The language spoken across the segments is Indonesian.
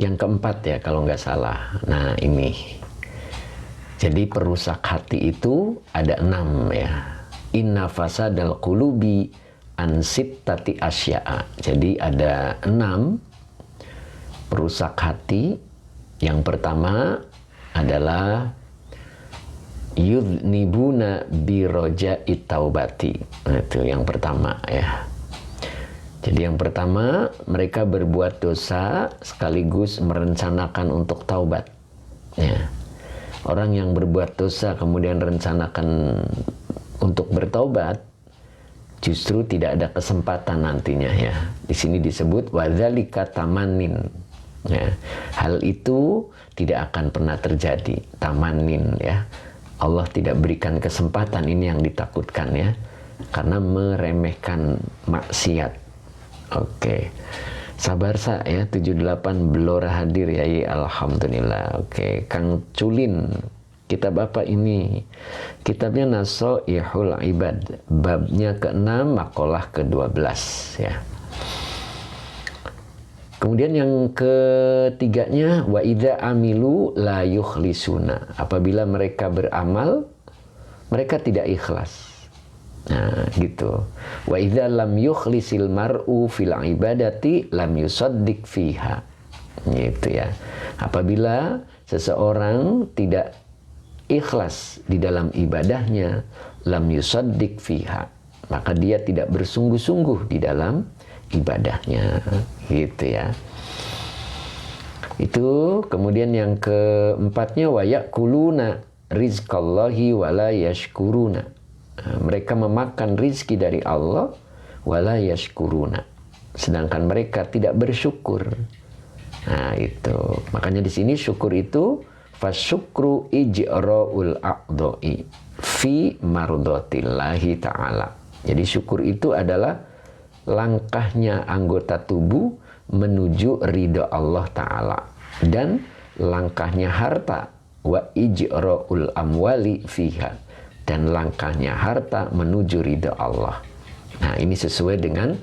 Yang keempat ya kalau nggak salah. Nah ini. Jadi perusak hati itu ada 6 ya. Inna fasadal qulubi an sittati asya'a. Jadi ada 6 perusak hati. Yang pertama adalah yudnibuna biroja'i taubati. Nah, itu yang pertama ya. Jadi yang pertama, mereka berbuat dosa sekaligus merencanakan untuk taubat. Ya. Orang yang berbuat dosa kemudian rencanakan untuk bertaubat, justru tidak ada kesempatan nantinya ya. Di sini disebut wadzalika tamanin. Ya. Hal itu tidak akan pernah terjadi. Tamanin ya. Allah tidak berikan kesempatan, ini yang ditakutkan ya. Karena meremehkan maksiat. Oke, sabar sa ya, 78 Blora hadir ya, alhamdulillah. Oke, Kang Culin, kitab apa ini? Kitabnya Nasoihul Ibad, babnya ke-6, makalah ke-12 ya. Kemudian yang ketiganya, wa idza amilu la yukhlisuna. Apabila mereka beramal, mereka tidak ikhlas. Nah, gitu. Wa idza lam yukhlisil mar'u fil ibadati lam yusaddiq fiha. Gitu ya. Apabila seseorang tidak ikhlas di dalam ibadahnya, lam yusaddiq fiha, maka dia tidak bersungguh-sungguh di dalam ibadahnya. Gitu ya. Itu kemudian yang keempatnya wa yakuluna rizqallahi wa la yashkuruna. Mereka memakan rizki dari Allah wala yashkuruna, sedangkan mereka tidak bersyukur. Nah itu makanya di sini syukur itu fasyukru ijra'ul a'dha'i fi mardhatillahi ta'ala. Jadi syukur itu adalah langkahnya anggota tubuh menuju ridha Allah Ta'ala, dan langkahnya harta wa ijra'ul amwali fiha, dan langkahnya harta menuju ridha Allah. Nah ini sesuai dengan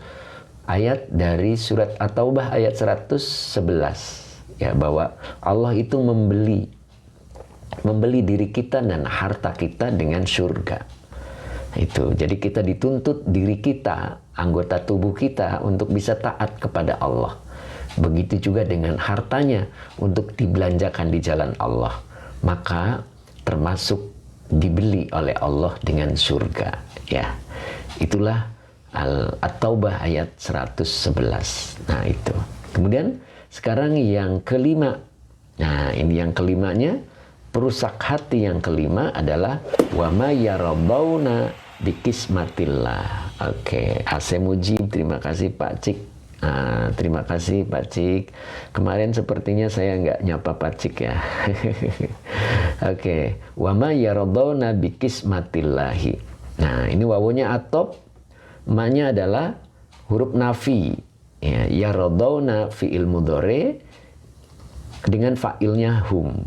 ayat dari surat At-Taubah ayat 111 ya, bahwa Allah itu membeli diri kita dan harta kita dengan surga. Itu jadi kita dituntut diri kita, anggota tubuh kita untuk bisa taat kepada Allah. Begitu juga dengan hartanya untuk dibelanjakan di jalan Allah, maka termasuk dibeli oleh Allah dengan surga ya. Itulah At-Taubah ayat 111. Nah itu. Kemudian sekarang yang kelima. Nah ini yang kelimanya, perusak hati yang kelima adalah wa ma yarabbauna bikismatillah. Oke, AC Mujib, terima kasih Pak Cik. Terima kasih Pak Cik. Kemarin sepertinya saya nggak nyapa Pak Cik ya. Oke, wa ma yaradawna bikismatillahi. Nah, ini wawunya atop, ma-nya adalah huruf nafi. Ya, yaradawna fi'il mudhari dengan fa'ilnya hum.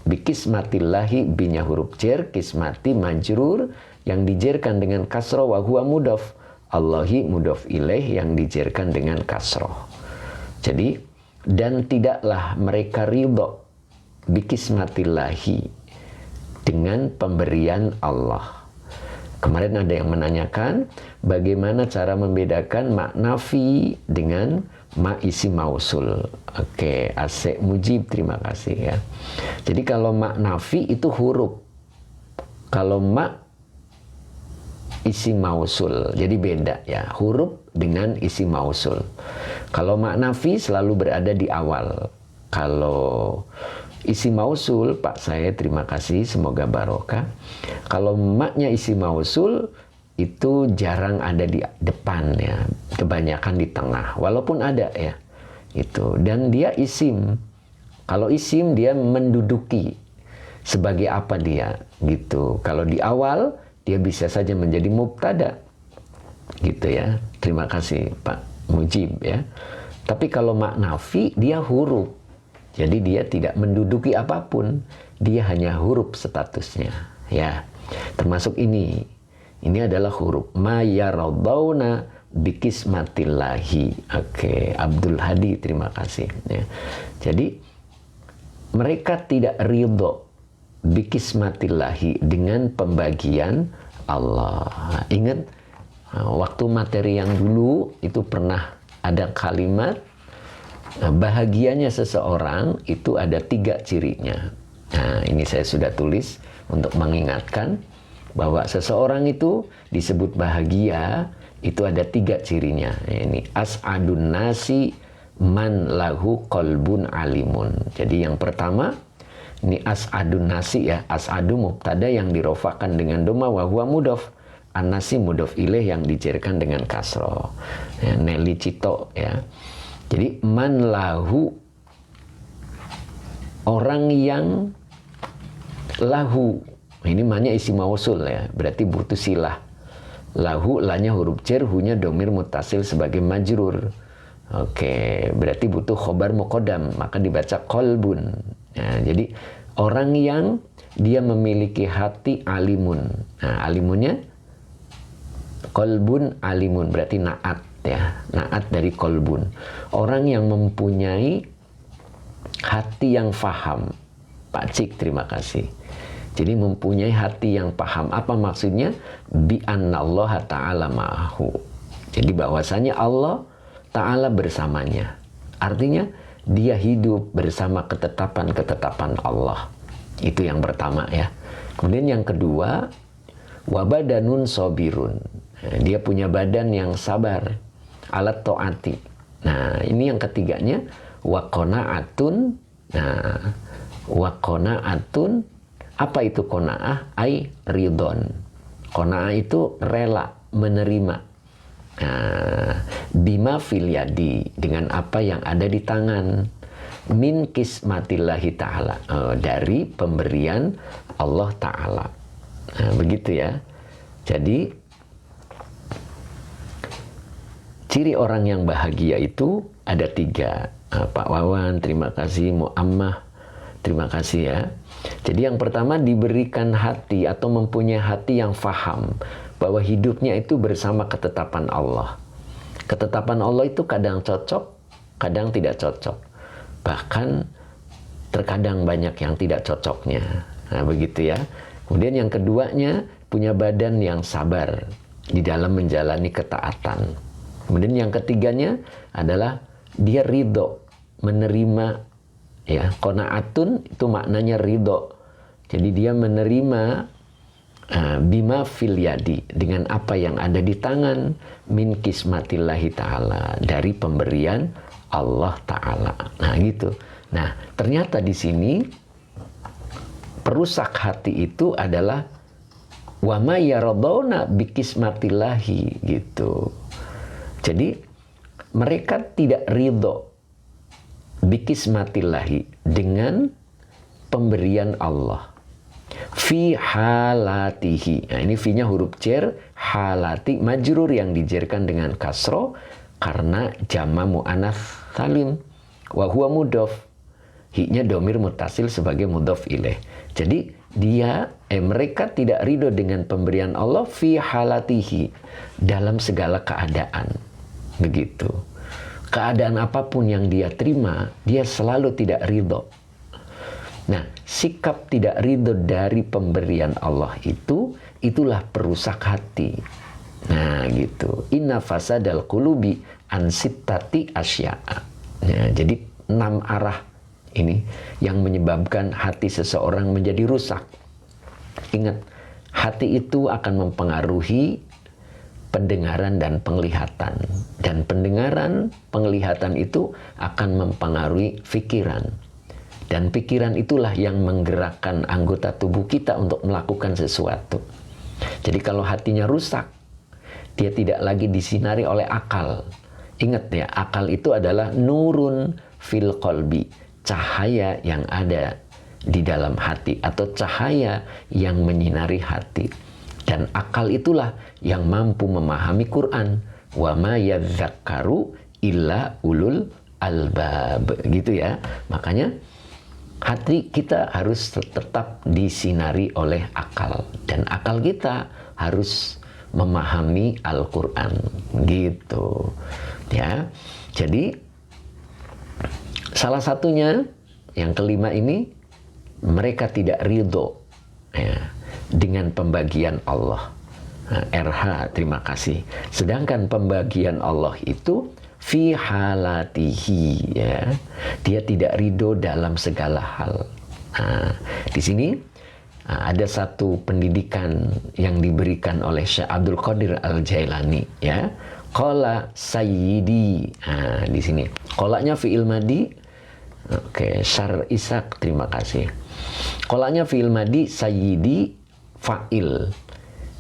Bikismatillahi binya huruf jar, kismati majrur yang dijerkan dengan kasroh wa huwa mudhaf. Allahi mudhaf ilaih yang dijerkan dengan kasroh. Jadi, dan tidaklah mereka ridho bikismatillahi, dengan pemberian Allah. Kemarin ada yang menanyakan bagaimana cara membedakan makna fi dengan ma isi mausul. Oke, Asek Mujib, terima kasih ya. Jadi kalau makna fi itu huruf, kalau ma isi mausul, jadi beda ya, huruf dengan isi mausul. Kalau makna fi selalu berada di awal. Kalau isi mausul, Pak saya terima kasih, semoga barokah. Kalau maknya isi mausul itu jarang ada di depan ya, kebanyakan di tengah, walaupun ada ya. Itu, dan dia isim. Kalau isim dia menduduki sebagai apa dia gitu. Kalau di awal dia bisa saja menjadi mubtada gitu ya. Terima kasih Pak Mujib ya. Tapi kalau makna fi dia huruf, jadi dia tidak menduduki apapun, dia hanya huruf statusnya ya. Termasuk ini adalah huruf ma yaradawna bikismatillahi. Oke, Abdul Hadi, terima kasih. Ya. Jadi mereka tidak ridho bikismatillahi, dengan pembagian Allah. Ingat, waktu materi yang dulu itu pernah ada kalimat bahagianya seseorang itu ada 3 cirinya. Nah, ini saya sudah tulis untuk mengingatkan bahwa seseorang itu disebut bahagia itu ada 3 cirinya. Ini as'adun nasi man lahu qalbun alimun. Jadi yang pertama ini as'adun nasi ya, as'adu mubtada yang dirofakan dengan doma wa huwa mudhof, an-nasi mudhof ilaih yang dijerkan dengan kasroh. Ya, Nelly Cito ya. Jadi man lahu, orang yang lahu, ini mannya isi mausul ya, berarti butuh silah. Lahu, lanya huruf jar, hunya domir mutasil sebagai majrur. Oke, berarti butuh khobar muqaddam, maka dibaca kolbun. Ya, jadi orang yang dia memiliki hati alimun. Nah, alimunnya kolbun alimun, berarti naat ya, naat dari kolbun. Orang yang mempunyai hati yang faham. Pak Cik, terima kasih. Jadi mempunyai hati yang paham. Apa maksudnya? Bi annallaha ta'ala ma'ahu. Jadi bahwasanya Allah Ta'ala bersamanya. Artinya dia hidup bersama ketetapan-ketetapan Allah. Itu yang pertama ya. Kemudian yang kedua, wabadanun sobirun. Dia punya badan yang sabar. Alat to'ati. Nah, ini yang ketiganya, wakona'atun. Nah, wakona'atun, apa itu kona'ah? Ai ridon. Kona'ah itu rela, menerima. Nah, bima fil yadi, dengan apa yang ada di tangan. Min kismatillahi ta'ala, dari pemberian Allah Ta'ala. Nah, begitu ya. Jadi ciri orang yang bahagia itu ada 3. Pak Wawan, terima kasih. Muammah, terima kasih ya. Jadi yang pertama, diberikan hati atau mempunyai hati yang faham bahwa hidupnya itu bersama ketetapan Allah. Ketetapan Allah itu kadang cocok, kadang tidak cocok. Bahkan terkadang banyak yang tidak cocoknya. Nah, begitu ya. Kemudian yang keduanya, punya badan yang sabar di dalam menjalani ketaatan. Kemudian yang ketiganya adalah dia ridho, menerima ya. Qanaatun itu maknanya ridho. Jadi dia menerima bima fil yadi, dengan apa yang ada di tangan, min kismatillahi ta'ala, dari pemberian Allah Ta'ala. Nah gitu. Nah ternyata di sini perusak hati itu adalah wa ma yaradawna bikismatillahi gitu. Jadi mereka tidak ridho bikismatillahi, dengan pemberian Allah. Fi halatihi. Nah ini fi-nya huruf jar, halati majrur yang dijerkan dengan kasro karena jama mu'anats salim. Wa huwa mudhof. Hi-nya domir mutasil sebagai mudhof ilaih. Jadi mereka tidak ridho dengan pemberian Allah fi halatihi, dalam segala keadaan. Begitu. Keadaan apapun yang dia terima, dia selalu tidak ridho. Nah, sikap tidak ridho dari pemberian Allah itu, itulah perusak hati. Nah, gitu. Inna fasadal qulubi an sittati asya'a. Nah, jadi 6 arah ini yang menyebabkan hati seseorang menjadi rusak. Ingat, hati itu akan mempengaruhi pendengaran dan penglihatan. Dan pendengaran, penglihatan itu akan mempengaruhi pikiran. Dan pikiran itulah yang menggerakkan anggota tubuh kita untuk melakukan sesuatu. Jadi kalau hatinya rusak, dia tidak lagi disinari oleh akal. Ingat ya, akal itu adalah nurun fil qalbi, cahaya yang ada di dalam hati atau cahaya yang menyinari hati. Dan akal itulah yang mampu memahami Quran. Wa ma yadzakkaru illa ulul albab. Gitu ya. Makanya hati kita harus tetap disinari oleh akal. Dan akal kita harus memahami Al-Quran gitu ya. Jadi salah satunya yang kelima ini, mereka tidak ridho ya, dengan pembagian Allah. RH, terima kasih. Sedangkan pembagian Allah itu fi halatihi ya, dia tidak ridho dalam segala hal. Di sini ada satu pendidikan yang diberikan oleh Syekh Abdul Qadir Al-Jailani ya. Qala sayyidi. Di sini qolanya fi'il madi. Oke, Syar Ishak, terima kasih. Qolanya fi'il madi, sayyidi fa'il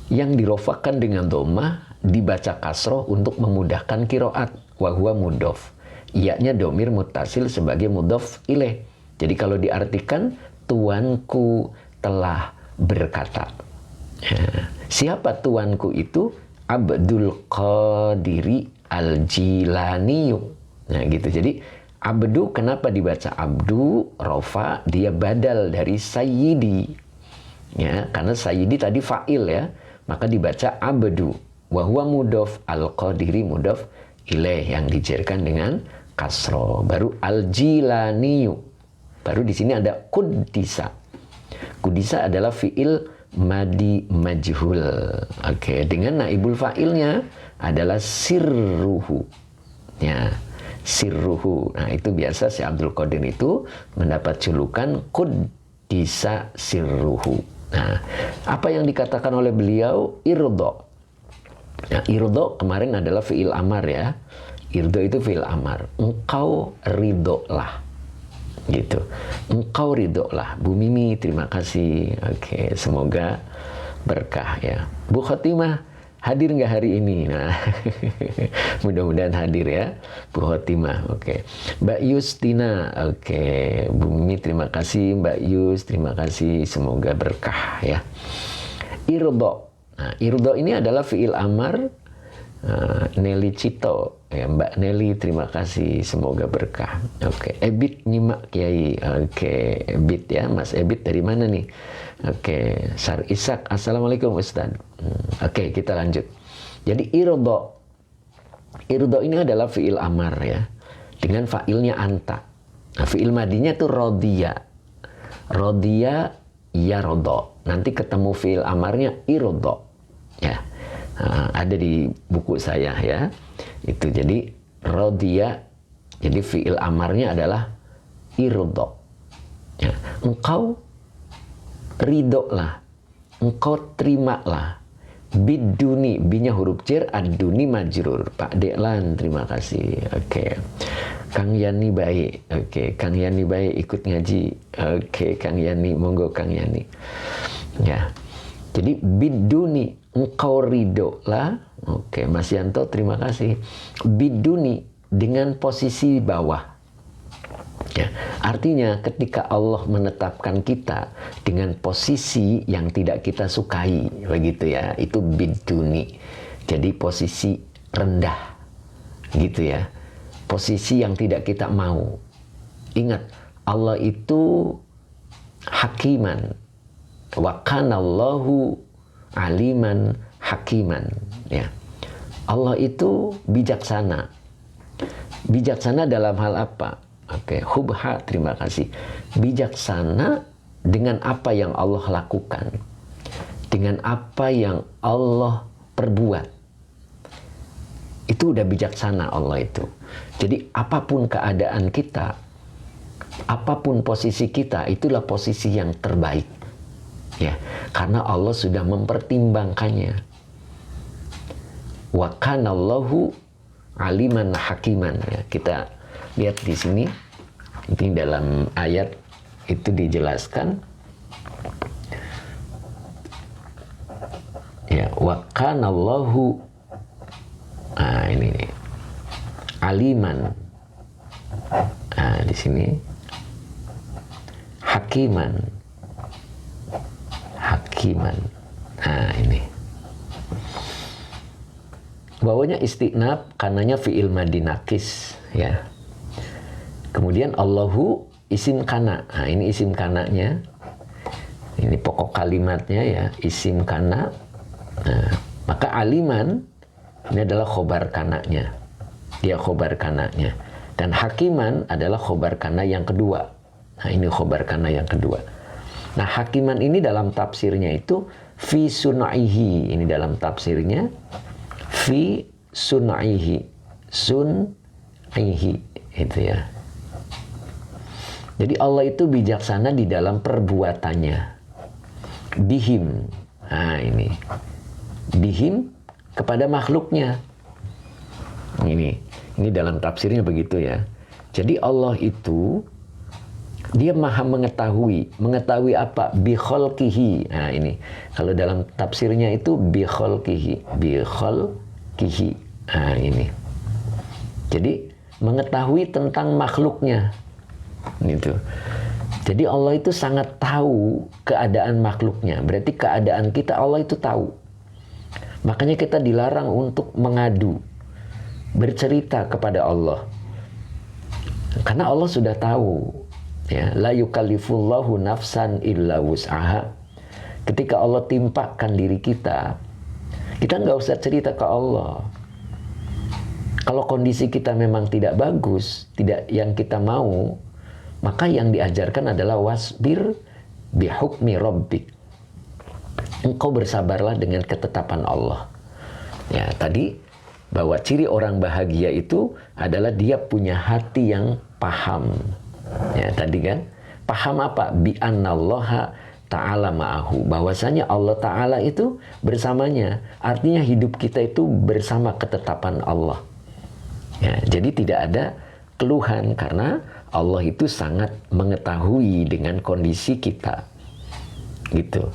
yang dirofakan dengan dhammah, dibaca kasroh untuk memudahkan kiroat. Wa huwa mudhof. Iyanya domir muttasil sebagai mudhof ilaih. Jadi kalau diartikan, tuanku telah berkata. Siapa tuanku itu? Abdul Qadiri Al-Jilaniyu. Nah gitu. Jadi abdu, kenapa dibaca abdu? Rofa, dia badal dari sayyidi. Ya, karena sayyidi tadi fa'il ya. Maka dibaca abdu. Wahuwa mudhof, al-qadiri mudhof ilaih yang dijerkan dengan kasro. Baru al-jilaniyu. Baru di sini ada kudisa. Kudisa adalah fi'il madi majhul. Oke, dengan naibul fa'ilnya adalah sirruhu. Ya, sirruhu. Nah, itu biasa si Abdul Qadir itu mendapat julukan kudisa sirruhu. Nah, apa yang dikatakan oleh beliau? Irdo. Nah, irdo kemarin adalah fi'il amar ya. Irdo itu fi'il amar. Engkau ridholah. Gitu. Engkau ridholah. Bu Mimi, terima kasih. Oke, semoga berkah ya. Bu Khotimah, hadir nggak hari ini? Nah, mudah-mudahan hadir ya, Bu Khotimah. Oke, Mbak Yustina. Oke, Bu Mimi, terima kasih. Mbak Yus, terima kasih. Semoga berkah ya. Irdo. Nah, irdo ini adalah fi'il amar. Nelly Cito ya, Mbak Nelly, terima kasih, semoga berkah. Oke, Ebit nyimak Kiai. Oke, Ebit ya, Mas Ebit dari mana nih? Oke, Sar Ishak, assalamualaikum Ustaz. Oke, kita lanjut. Jadi irdo ini adalah fi'il amar ya, dengan fa'ilnya anta. Nah, fi'il madinya itu rodiya ya rodo. Nanti ketemu fi'il amarnya irdo ya. Ada di buku saya ya. Itu jadi rodiya, jadi fi'il amarnya adalah irdo ya. Engkau ridholah, engkau terimalah. Biduni, binya huruf jar, ad-duni majrur. Pak Deklan, terima kasih. Oke. Kang Yani baik. Oke, Kang Yani baik ikut ngaji. Oke, Kang Yani, monggo Kang Yani. Ya. Jadi biduni, engkau ridho lah. Oke, Mas Yanto, terima kasih. Biduni, dengan posisi bawah. Ya, artinya ketika Allah menetapkan kita dengan posisi yang tidak kita sukai, begitu ya, itu biduni. Jadi posisi rendah, gitu ya. Posisi yang tidak kita mau. Ingat, Allah itu hakiman. Wa kanallahu aliman hakiman ya. Allah itu bijaksana. Bijaksana dalam hal apa? Oke, hubha, terima kasih. Bijaksana dengan apa yang Allah lakukan. Dengan apa yang Allah perbuat. Itu udah bijaksana Allah itu. Jadi apapun keadaan kita, apapun posisi kita, itulah posisi yang terbaik. Ya, karena Allah sudah mempertimbangkannya. Wa kanallahu aliman hakiman ya. Kita lihat di sini, ini dalam ayat itu dijelaskan. Ya, wa kanallahu, ini nih, aliman. Di sini hakiman. Ini bawahnya istinab, kanannya fi'il madi nakis ya. Kemudian Allahu isim kana. Ini isim kananya. Ini pokok kalimatnya ya, isim kana. Maka aliman ini adalah khobar kananya. Dia khobar kananya. Dan hakiman adalah khobar kana yang kedua. Nah, ini khobar kana yang kedua. Nah, hakiman ini dalam tafsirnya itu fi sunaihi. Ini dalam tafsirnya fi sunaihi. Sunaihi. Itu ya. Jadi Allah itu bijaksana di dalam perbuatannya. Bihim. Nah, ini. Bihim kepada makhluknya. Ini dalam tafsirnya begitu ya. Jadi Allah itu dia maha mengetahui. Mengetahui apa? Bi khalqihi. Nah, ini. Kalau dalam tafsirnya itu bi khalqihi. Bi khalqihi. Nah, ini. Jadi mengetahui tentang makhluknya. Gitu. Jadi Allah itu sangat tahu keadaan makhluknya. Berarti keadaan kita Allah itu tahu. Makanya kita dilarang untuk mengadu, bercerita kepada Allah. Karena Allah sudah tahu. Ya, la yukallifullahu nafsan illa wus'aha. Ketika Allah timpakan diri kita nggak usah cerita ke Allah. Kalau kondisi kita memang tidak bagus, tidak yang kita mau, maka yang diajarkan adalah wasbir bihukmi rabbik. Engkau bersabarlah dengan ketetapan Allah. Ya, tadi bahwa ciri orang bahagia itu adalah dia punya hati yang paham. Ya, tadi kan paham apa? Bi annallaha ta'ala ma'ahu. Bahwasanya Allah Ta'ala itu bersamanya. Artinya hidup kita itu bersama ketetapan Allah. Ya, jadi tidak ada keluhan karena Allah itu sangat mengetahui dengan kondisi kita. Gitu.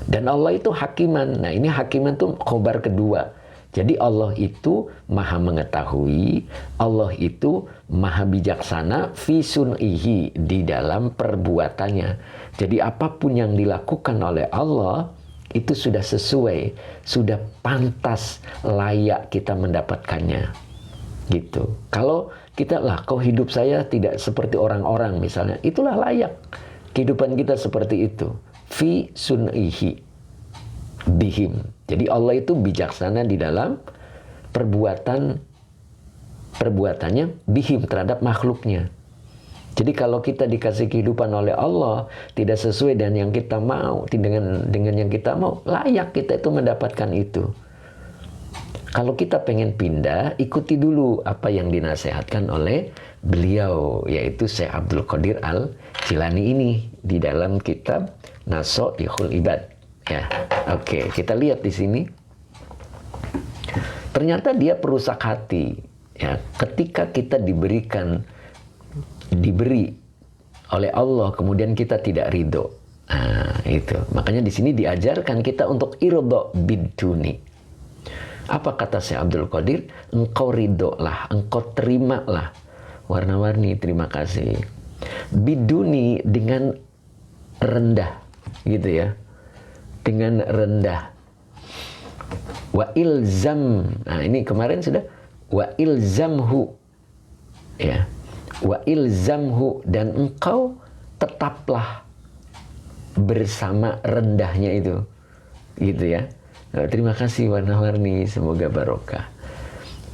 Dan Allah itu hakiman. Nah, ini hakiman itu khobar kedua. Jadi Allah itu maha mengetahui, Allah itu maha bijaksana fi sun'ihi, di dalam perbuatannya. Jadi apapun yang dilakukan oleh Allah itu sudah sesuai, sudah pantas, layak kita mendapatkannya. Gitu. Kalau kita kok hidup saya tidak seperti orang-orang misalnya, itulah layak kehidupan kita seperti itu. Fi sun'ihi bihim. Jadi Allah itu bijaksana di dalam perbuatannya bihim, terhadap makhluknya. Jadi kalau kita dikasih kehidupan oleh Allah tidak sesuai dengan yang kita mau, dengan yang kita mau, layak kita itu mendapatkan itu. Kalau kita pengen pindah, ikuti dulu apa yang dinasehatkan oleh beliau, yaitu Syekh Abdul Qadir Al-Jilani ini di dalam kitab Nasoihul Ibad. Ya, oke, kita lihat di sini. Ternyata dia perusak hati. Ya, ketika kita diberi oleh Allah, kemudian kita tidak ridho. Nah, itu. Makanya di sini diajarkan kita untuk irdho biduni. Apa kata Syekh Abdul Qadir? Engkau ridholah, engkau terimalah. Warna-warni, terima kasih. Biduni dengan rendah, gitu ya. Dengan rendah. Wa ilzam. Nah, ini kemarin sudah. Wa ilzamhu. Ya. Wa ilzamhu, dan engkau tetaplah bersama rendahnya itu. Gitu ya. Nah, terima kasih warna-warni, semoga barokah.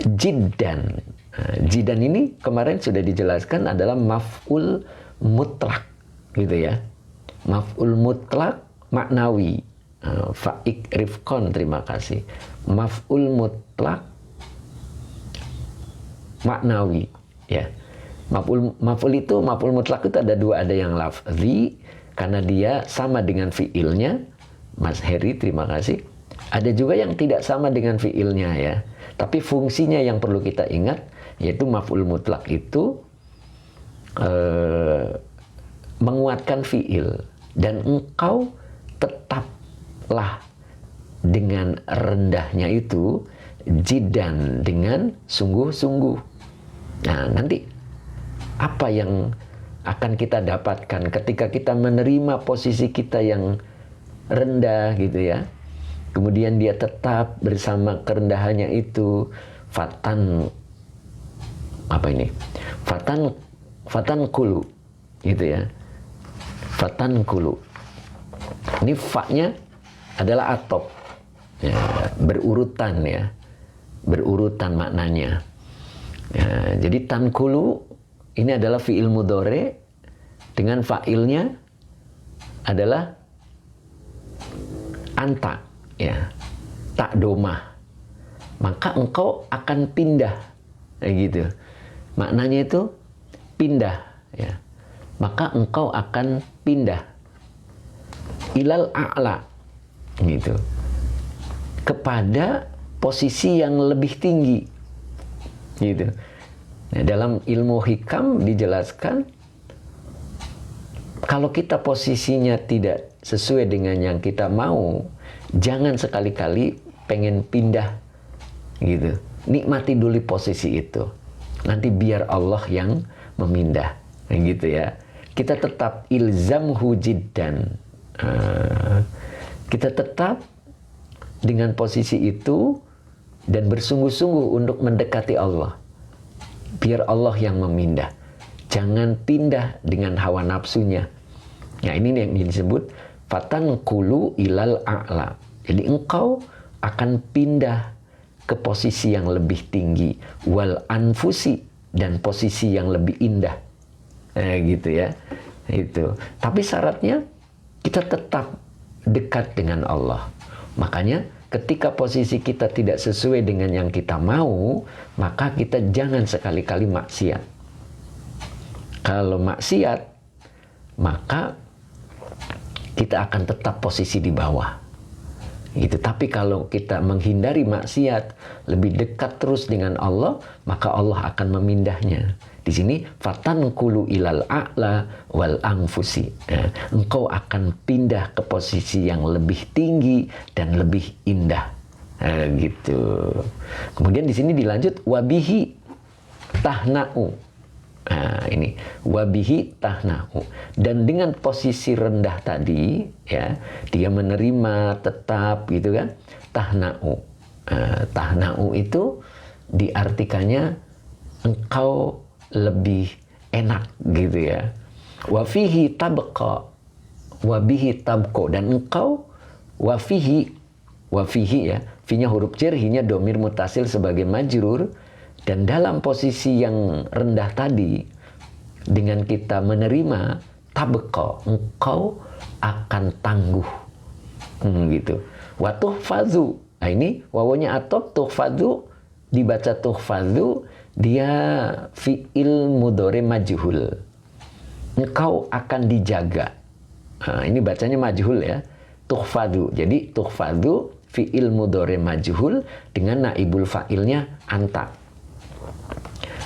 Jiddan. Nah, jiddan ini kemarin sudah dijelaskan adalah maf'ul mutlak. Gitu ya. Maf'ul mutlak maknawi. Fa'ik rifkon, terima kasih. Maf'ul mutlak maknawi, ya. Maf'ul mutlak itu ada dua, ada yang lafzi karena dia sama dengan fiilnya. Mas Heri, terima kasih. Ada juga yang tidak sama dengan fiilnya, ya. Tapi fungsinya yang perlu kita ingat, yaitu maf'ul mutlak itu menguatkan fiil, dan engkau tetaplah dengan rendahnya itu, jidan, dengan sungguh-sungguh. Nah, nanti apa yang akan kita dapatkan ketika kita menerima posisi kita yang rendah, gitu ya. Kemudian dia tetap bersama kerendahannya itu. Fatan kulu, gitu ya. Fatan kulu. Ini fa-nya adalah atop. Ya, berurutan ya, berurutan maknanya. Ya, jadi tankulu ini adalah fi'il mudhari dengan fa'ilnya adalah anta, ya, tak domah. Maka engkau akan pindah, kayak gitu. Maknanya itu pindah, ya. Maka engkau akan pindah ilal a'la, gitu, kepada posisi yang lebih tinggi, gitu. Nah, dalam ilmu hikam dijelaskan, kalau kita posisinya tidak sesuai dengan yang kita mau, jangan sekali-kali pengen pindah, gitu. Nikmati dulu posisi itu, nanti biar Allah yang memindah, gitu ya. Kita tetap ilzamhu jiddan, kita tetap dengan posisi itu dan bersungguh-sungguh untuk mendekati Allah, biar Allah yang memindah. Jangan pindah dengan hawa nafsunya. Nah, ini yang disebut fatanqulu ilal a'la. Jadi engkau akan pindah ke posisi yang lebih tinggi, wal anfusi, dan posisi yang lebih indah. Gitu ya. Itu. Tapi syaratnya kita tetap dekat dengan Allah. Makanya ketika posisi kita tidak sesuai dengan yang kita mau, maka kita jangan sekali-kali maksiat. Kalau maksiat, maka kita akan tetap posisi di bawah. Gitu. Tapi kalau kita menghindari maksiat, lebih dekat terus dengan Allah, maka Allah akan memindahnya. Di sini fatanqulu ilal a'la wal anfusi. Engkau akan pindah ke posisi yang lebih tinggi dan lebih indah. Gitu. Kemudian di sini dilanjut wabihi tahna'u. Ini wabihi tahna'u. Dan dengan posisi rendah tadi, ya, dia menerima tetap, gitu kan? Tahna'u. Tahna'u itu diartikannya engkau lebih enak, gitu ya. Wafihi tabqa, wabihi tabqa, dan engkau wafihi ya, finya huruf jar, hinya domir mutasil sebagai majrur, dan dalam posisi yang rendah tadi dengan kita menerima tabqa, engkau akan tangguh, gitu. Wa tuhfazu, nah ini wawunya atop, tuhfazu dibaca tuhfazu, dia fi'il mudhari majhul. Engkau akan dijaga. Nah, ini bacanya majhul ya. Tuhfadu. Jadi tuhfadu fi'il mudhari majhul dengan naibul fa'ilnya anta.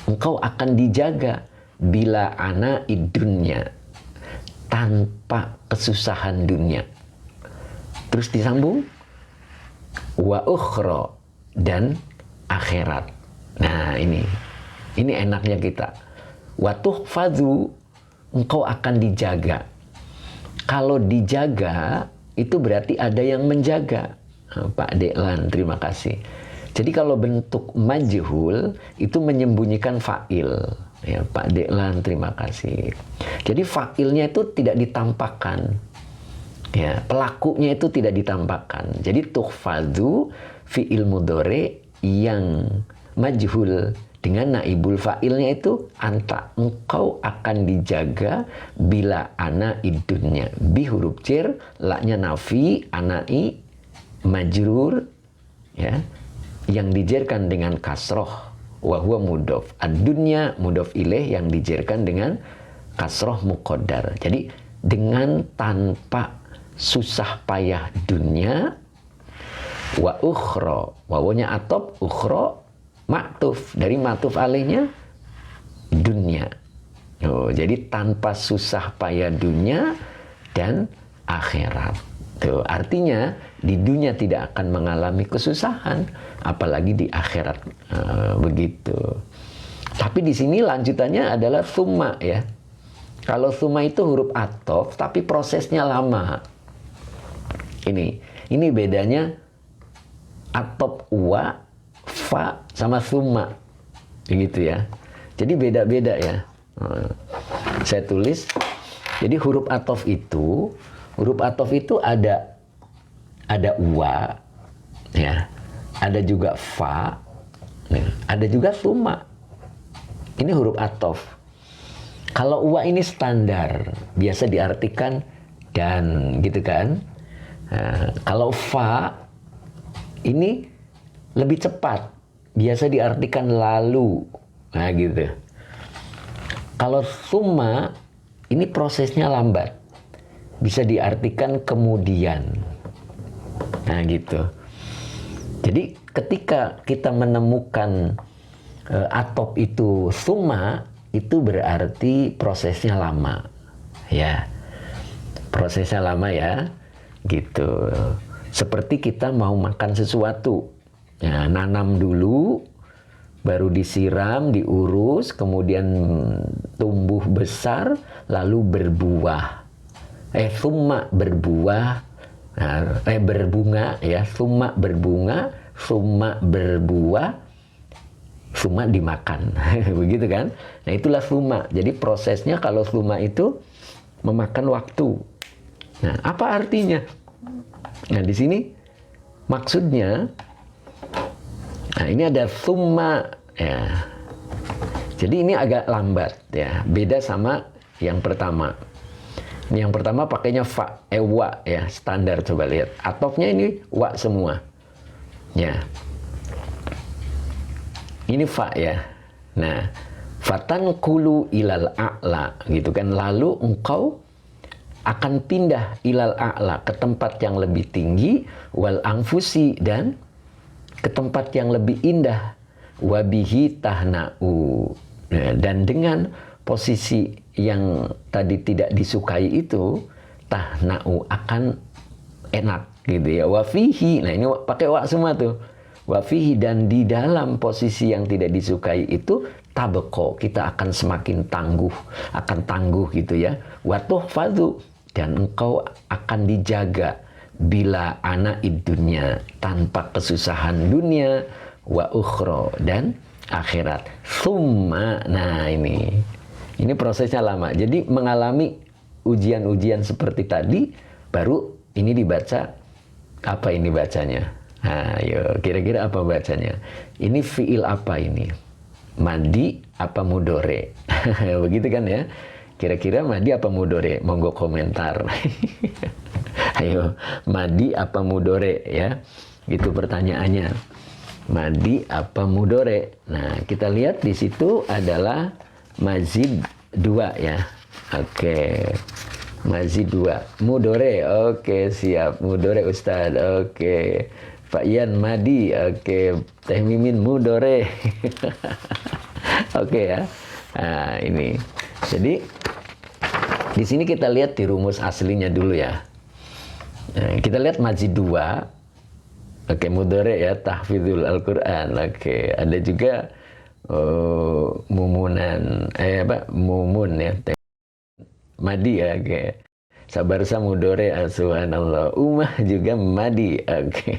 Engkau akan dijaga bila ana idunya, tanpa kesusahan dunia. Terus disambung wa ukhra, dan akhirat. Nah, ini enaknya kita. Wa tuhfadzu, engkau akan dijaga. Kalau dijaga itu berarti ada yang menjaga. Pak Deklan, terima kasih. Jadi kalau bentuk majhul itu menyembunyikan fa'il. Ya, Pak Deklan, terima kasih. Jadi fa'ilnya itu tidak ditampakkan. Ya, pelakunya itu tidak ditampakkan. Jadi tuhfadzu fi'il mudhari yang majhul dengan naibul fa'ilnya itu anta. Engkau akan dijaga bila ana idunnya. Bi huruf jar, la-nya nafi, anai majrur, ya, yang dijerkan dengan kasroh, wa huwa mudhof. Ad-dunya mudhof ilaih yang dijerkan dengan kasroh muqaddar. Jadi dengan tanpa susah payah dunia, wa ukhra, wawunya atop, ukhra maktuf, dari matuf alaihnya dunia. Jadi tanpa susah payah dunia dan akhirat. Tuh, artinya di dunia tidak akan mengalami kesusahan, apalagi di akhirat. Begitu. Tapi di sini lanjutannya adalah summa, ya. Kalau summa itu huruf athof, tapi prosesnya lama. Ini bedanya athof wa, fa sama summa, begitu ya. Jadi beda-beda ya. Saya tulis. Jadi huruf athof itu ada wa, Ya, ada juga fa, ada juga summa. Ini huruf atof. Kalau wa ini standar, biasa diartikan dan, gitu kan. Nah, kalau fa ini lebih cepat, biasa diartikan lalu. Nah, gitu. Kalau summa ini prosesnya lambat, bisa diartikan kemudian. Nah, gitu. Jadi ketika kita menemukan atop itu summa, itu berarti prosesnya lama. Ya. Prosesnya lama ya. Gitu. Seperti kita mau makan sesuatu. Ya, nanam dulu, baru disiram, diurus, kemudian tumbuh besar, lalu berbuah. Summa berbuah, berbunga ya, summa berbunga, summa berbuah, summa dimakan. Begitu kan? Nah, itulah summa. Jadi prosesnya kalau summa itu memakan waktu. Nah, apa artinya? Nah, di sini maksudnya, nah ini ada summa ya. Jadi ini agak lambat ya, beda sama yang pertama. Ini yang pertama pakainya fa, wa ya, standar, coba lihat. Atofnya ini wa semua. Ya. Ini fa ya. Nah, fatan kulu ilal a'la gitu kan. Lalu engkau akan pindah ilal a'la, ke tempat yang lebih tinggi, wal anfusi, dan ke tempat yang lebih indah, wabihi tahna'u. Nah, dan dengan posisi yang tadi tidak disukai itu, tahna'u, akan enak gitu ya. Wafihi, nah ini pakai wa semua tuh. Wafihi, dan di dalam posisi yang tidak disukai itu, tabeko, kita akan semakin tangguh, akan tangguh gitu ya. Watuhfadhu, dan engkau akan dijaga bila anak dunia, tanpa kesusahan dunia, wa ukhro, dan akhirat. Summa, nah ini prosesnya lama. Jadi mengalami ujian-ujian seperti tadi, baru ini dibaca. Apa ini bacanya? Nah, ayo, kira-kira apa bacanya? Ini fiil apa ini? Madi apa mudore? Begitu kan ya? Kira-kira madi apa mudore? Monggo komentar. Ayo, madi apa mudore ya? Itu pertanyaannya. Madi apa mudore? Nah, kita lihat di situ adalah mazid 2 ya. Oke. Mazid 2. Mudore. Oke, siap. Mudore Ustaz. Oke. Pak Ian madi. Oke. Teh Mimin mudore. Oke ya. Nah, ini. Jadi di sini kita lihat di rumus aslinya dulu ya. Nah, kita lihat mazid 2. Oke, mudore ya, tahfidzul Al-Quran. Oke, ada juga mumunan, mumun ya, madi ya. Oke, sabarsa mudore, subhanallah. Umah juga madi. Oke.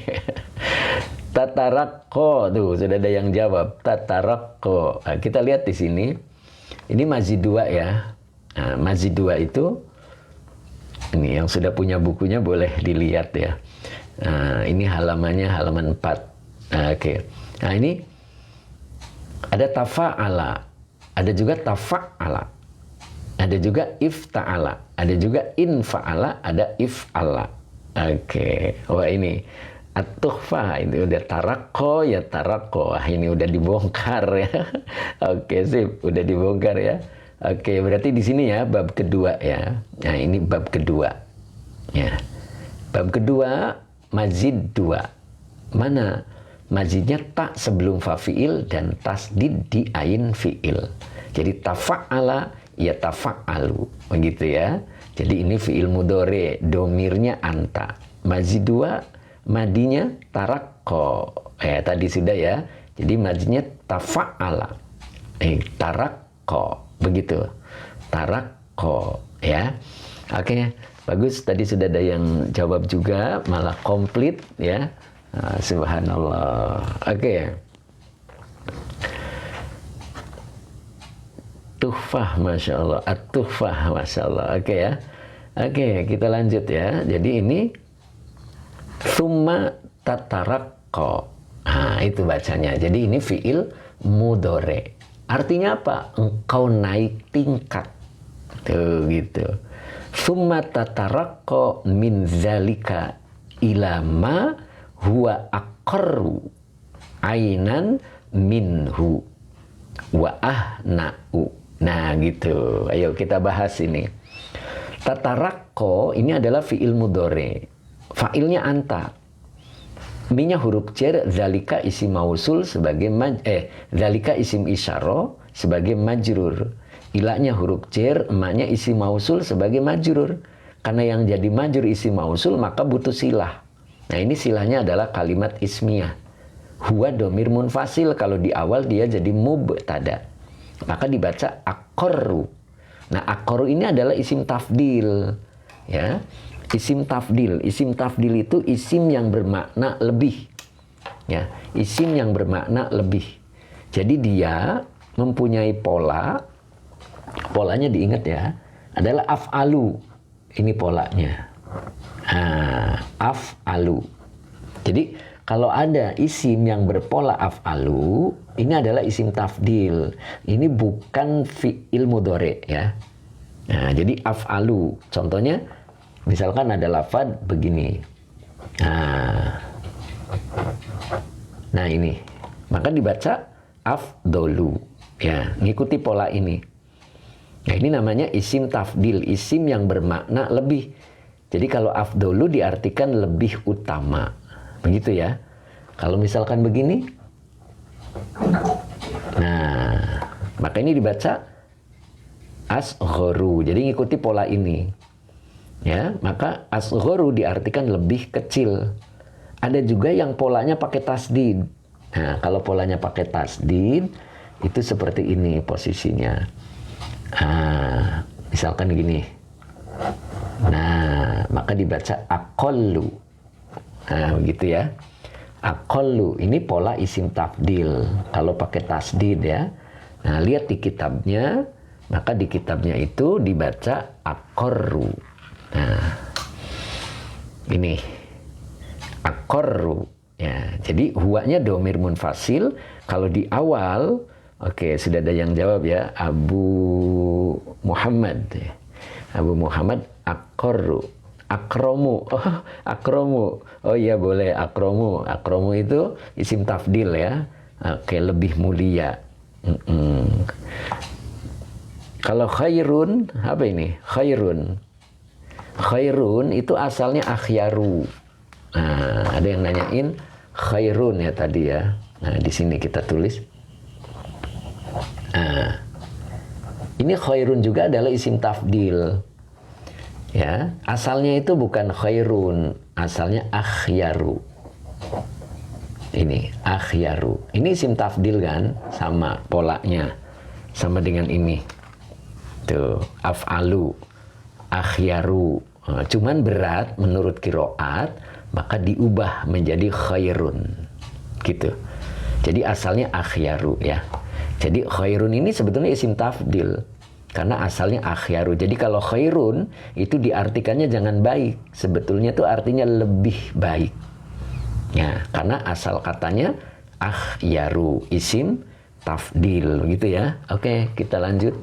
Tatarakko, tuh sudah ada yang jawab. Tatarakko. Nah, kita lihat di sini, ini mazid 2 ya. Nah, mazid 2 itu, ini yang sudah punya bukunya boleh dilihat ya. Nah, ini halamannya halaman 4. Nah, oke. Nah, ini ada tafa'ala, ada juga tafa'ala, ada juga ifta'ala, ada juga infa'ala, ada if'ala. Oke. Wah, ini at-tuhfah, ini udah tarakko ya tarakko. Wah, ini udah dibongkar ya. Oke, sip, udah dibongkar ya. Oke, berarti di sini ya bab kedua ya. Nah, ini bab kedua. Ya. Bab kedua mazid 2. Mana mazidnya tak sebelum fa fi'il dan tasdid di ain fi'il. Jadi tafa'ala ya tafa'alu. Begitu ya. Jadi ini fi'il mudore, domirnya anta. Mazid 2, madinya tarakko. Tadi sudah ya. Jadi mazidnya tafa'ala. Tarakko. Begitu. Tarakko ya. Oke. Bagus, tadi sudah ada yang jawab juga, malah komplit ya. Nah, subhanallah. Oke. Tuhfah, Masya Allah. At-tuhfah, Masya Allah. Oke ya. Oke, kita lanjut ya. Jadi ini summa tatarak tataraqqa. Nah, itu bacanya. Jadi ini fiil mudhari. Artinya apa? Engkau naik tingkat. Tuh gitu. Summa tataraqqa min zalika ila ma huwa aqarru ainan minhu wa ahna'u. Nah gitu. Ayo kita bahas ini. Tataraqqa ini adalah fiil mudhari. Fa'ilnya anta. Minya huruf jar, zalika isim mausul sebagai zalika isim isyara sebagai majrur. Ilanya huruf jar, emaknya isim mausul sebagai majrur. Karena yang jadi majrur isim mausul maka butuh silah. Nah ini silahnya adalah kalimat ismiyah. Huwa domir munfasil, kalau di awal dia jadi mubtada. Maka dibaca aqarru. Nah aqarru ini adalah isim tafdil. Ya. Isim tafdil. Isim tafdil itu isim yang bermakna lebih. Ya, isim yang bermakna lebih. Jadi dia mempunyai pola. Polanya diingat ya. Adalah af'alu. Ini polanya. Af'alu. Jadi kalau ada isim yang berpola af'alu, ini adalah isim tafdil. Ini bukan fi'il mudhari ya. Nah, jadi af'alu. Contohnya misalkan ada lafaz begini. Nah ini. Maka dibaca afdolu. Ya, ngikuti pola ini. Nah ini namanya isim tafdil. Isim yang bermakna lebih. Jadi kalau afdolu diartikan lebih utama. Begitu ya. Kalau misalkan begini. Nah, maka ini dibaca asghoru. Jadi ngikuti pola ini. Ya, maka asghoru diartikan lebih kecil. Ada juga yang polanya pakai tasdid. Nah, kalau polanya pakai tasdid itu seperti ini posisinya. Misalkan gini. Nah, maka dibaca aqallu. Nah, begitu ya. Aqallu ini pola isim tafdil. Kalau pakai tasdid ya. Nah, lihat di kitabnya, maka di kitabnya itu dibaca aqarru. Nah, ini aqarru ya. Jadi huwanya domir munfasil. Kalau di awal, oke, sudah ada yang jawab ya. Abu Muhammad. Abu Muhammad aqarru. Akromu. Oh, akromu. Oh iya boleh akromu. Akromu itu isim tafdil ya. Oke, lebih mulia. Kalau khairun, apa ini? Khairun. Khairun itu asalnya akhyaru. Nah, ada yang nanyain khairun ya tadi ya. Nah, di sini kita tulis. Nah, ini khairun juga adalah isim tafdil. Ya, asalnya itu bukan khairun, asalnya akhyaru. Ini akhyaru. Ini isim tafdil kan, sama polanya. Sama dengan ini. Tuh, af'alu, akhyaru. Cuman berat menurut qiraat, maka diubah menjadi khairun. Gitu. Jadi asalnya akhyaru ya. Jadi khairun ini sebetulnya isim tafdil. Karena asalnya akhyaru. Jadi kalau khairun itu diartikannya jangan baik. Sebetulnya itu artinya lebih baik. Ya, karena asal katanya akhyaru, isim tafdil gitu ya. Oke, kita lanjut.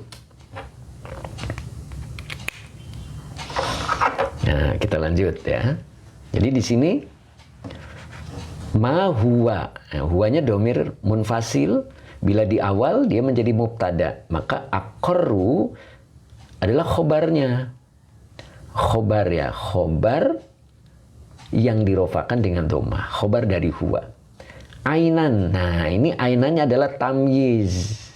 Nah, kita lanjut ya. Jadi di sini ma huwa. Nah, huwanya domir munfasil. Bila di awal dia menjadi mubtada, maka aqarru adalah khobarnya. Khobar ya, khobar yang dirofakan dengan dhamma. Khobar dari huwa. Ainan. Nah, ini ainannya adalah tamyiz.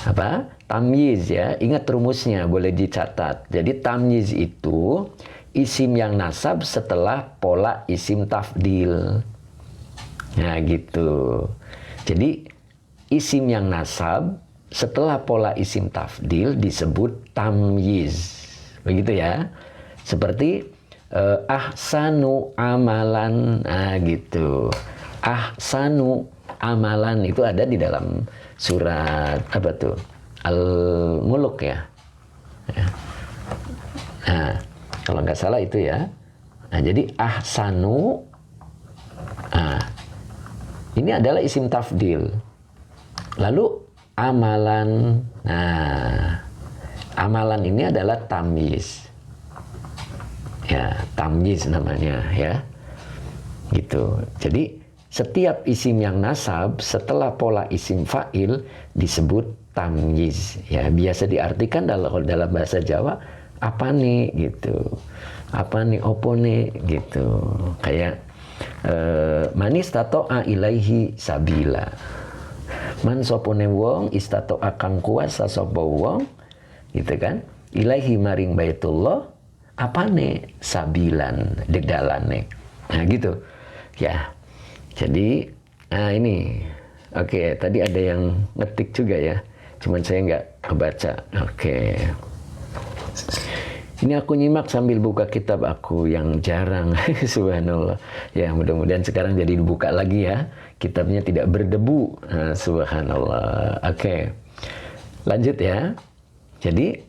Apa? Tamyiz ya, ingat rumusnya, boleh dicatat. Jadi tamyiz itu isim yang nasab setelah pola isim tafdil. Nah gitu. Jadi isim yang nasab setelah pola isim tafdil disebut tamyiz. Begitu ya. Seperti ahsanu amalan. Nah gitu. Ahsanu amalan itu ada di dalam surat apa tuh? Al-Muluk ya. Nah, kalau nggak salah itu ya. Nah, jadi ahsanu. Nah, Ini adalah isim tafdil. Lalu amalan. Nah, amalan ini adalah tamyiz. Ya, tamyiz namanya ya. Gitu. Jadi setiap isim yang nasab setelah pola isim fa'il disebut tamyiz. Ya, biasa diartikan dalam bahasa Jawa apa nih gitu. Apa nih opo nih gitu. Kayak manis tato'a ilaihi sabila. Man sopone wong istato'a kang kuasa sopo wong gitu kan. Ilaihi maring baitullah apane sabilan dedalane. Nah gitu. Ya. Jadi ini oke, tadi ada yang ngetik juga ya. Cuman saya nggak kebaca. Oke. Ini aku nyimak sambil buka kitab aku yang jarang. Subhanallah. Ya, mudah-mudahan sekarang jadi dibuka lagi ya. Kitabnya tidak berdebu. Subhanallah. Oke. Lanjut ya. Jadi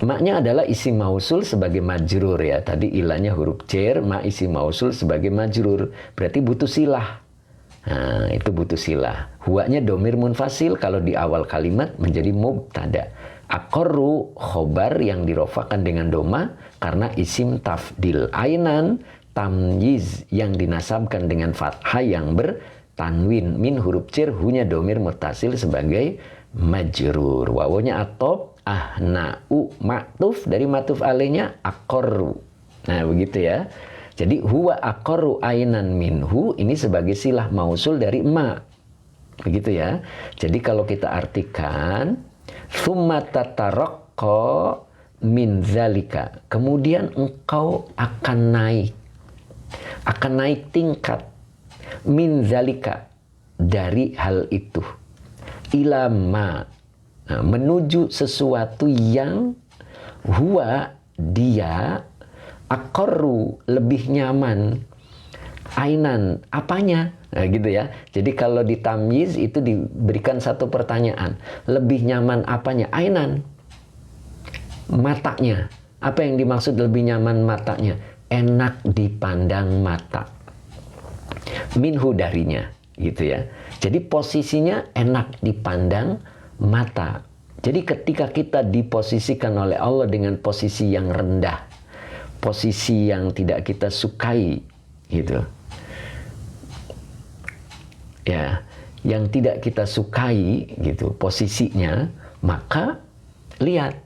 maknya adalah isim mausul sebagai majrur ya. Tadi ilahnya huruf jar, ma isim mausul sebagai majrur. Berarti butuh silah. Nah, itu butuh silah. Huwanya domir munfasil kalau di awal kalimat menjadi mubtada. Aqarru khobar yang dirofakan dengan doma karena isim tafdil. Ainan tamyiz yang dinasabkan dengan fathah yang bertanwin. Min huruf jar, hunya domir mutasil sebagai majrur. Wawunya atop, ahna'u maktuf dari matuf alainya aqarru. Nah begitu ya. Jadi huwa aqarru ainan minhu ini sebagai silah mausul dari ma. Begitu ya. Jadi kalau kita artikan tsumma tataraqqa min zalika. Kemudian engkau akan naik. Akan naik tingkat min zalika dari hal itu. Ilama. Nah, menuju sesuatu yang huwa dia aqarru lebih nyaman. Ainan apanya? Nah, gitu ya. Jadi kalau di tamyiz itu diberikan satu pertanyaan. Lebih nyaman apanya? Ainan. Matanya. Apa yang dimaksud lebih nyaman matanya? Enak dipandang mata. Minhu darinya, gitu ya. Jadi posisinya enak dipandang mata. Jadi ketika kita diposisikan oleh Allah dengan posisi yang rendah, posisi yang tidak kita sukai, gitu. Ya, yang tidak kita sukai gitu posisinya, maka lihat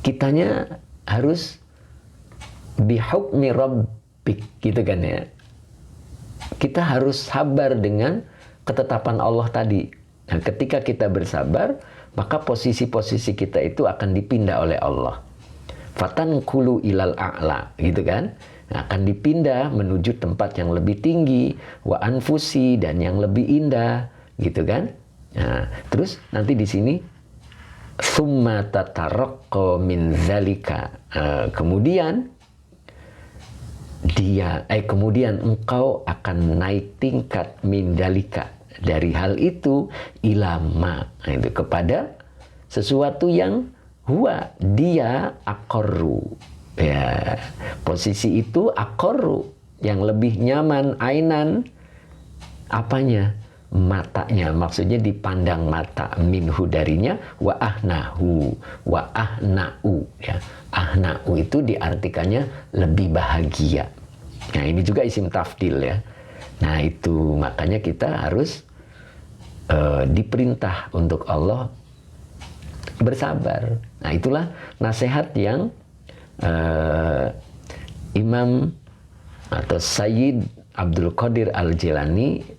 kitanya harus bihukmi rabbik gitu kan ya. Kita harus sabar dengan ketetapan Allah tadi. Nah, ketika kita bersabar, maka posisi-posisi kita itu akan dipindah oleh Allah. Fatan kulu ilal a'la gitu kan. Nah, akan dipindah menuju tempat yang lebih tinggi, wa anfusi dan yang lebih indah, gitu kan? Nah, terus nanti di sini summa tataraqqa min zalika. Kemudian kemudian engkau akan naik tingkat min zalika dari hal itu ilama, nah, itu kepada sesuatu yang huwa dia aqarru. Ya, posisi itu aqarru yang lebih nyaman, ainan apanya? Matanya, maksudnya dipandang mata, minhu darinya, wa ahna'u ya. Ahna'u itu diartikannya lebih bahagia. Nah, ini juga isim tafdil ya. Nah, itu makanya kita harus diperintah untuk Allah bersabar. Nah, itulah nasihat yang Imam atau Sayyid Abdul Qadir Al-Jilani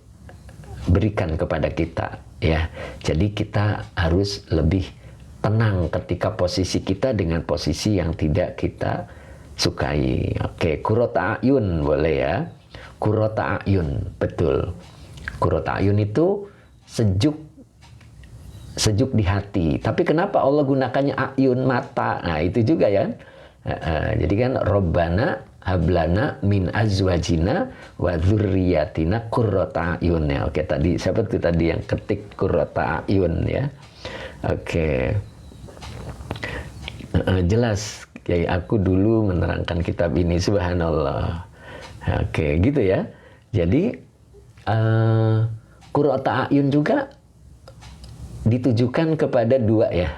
berikan kepada kita ya. Jadi kita harus lebih tenang ketika posisi kita dengan posisi yang tidak kita sukai. Oke, qurrata a'yun boleh ya. Qurrata a'yun, betul. Qurrata a'yun itu sejuk di hati. Tapi kenapa Allah gunakannya a'yun, mata? Nah, itu juga ya. Jadi kan Rabbana hablana min azwajina wa dzurriyyatina qurrata a'yun ya. Oke, tadi siapa tuh tadi yang ketik qurrata a'yun ya. Oke. Jelas kayak aku dulu menerangkan kitab ini, subhanallah. Oke, gitu ya. Jadi Qurrata a'yun juga ditujukan kepada dua ya,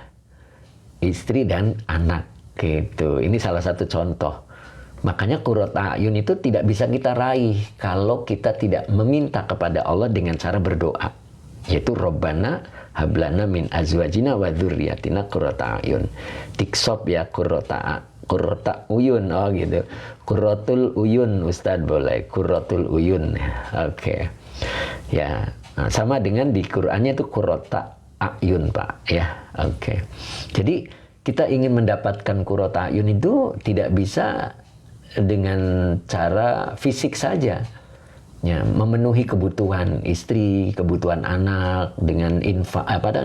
istri dan anak gitu. Ini salah satu contoh. Makanya qurrata a'yun itu tidak bisa kita raih kalau kita tidak meminta kepada Allah dengan cara berdoa, yaitu Rabbana hablana min azwajina wa dzurriyyatina qurrata a'yun. Tiksop ya qurrata uyun, oh gitu. Qurratul uyun Ustadz boleh, qurratul uyun. Oke. Ya, nah, sama dengan di Qur'annya itu qurrata a'yun, Pak, ya. Oke. Jadi kita ingin mendapatkan qurrata a'yun itu tidak bisa dengan cara fisik saja. Ya, memenuhi kebutuhan istri, kebutuhan anak dengan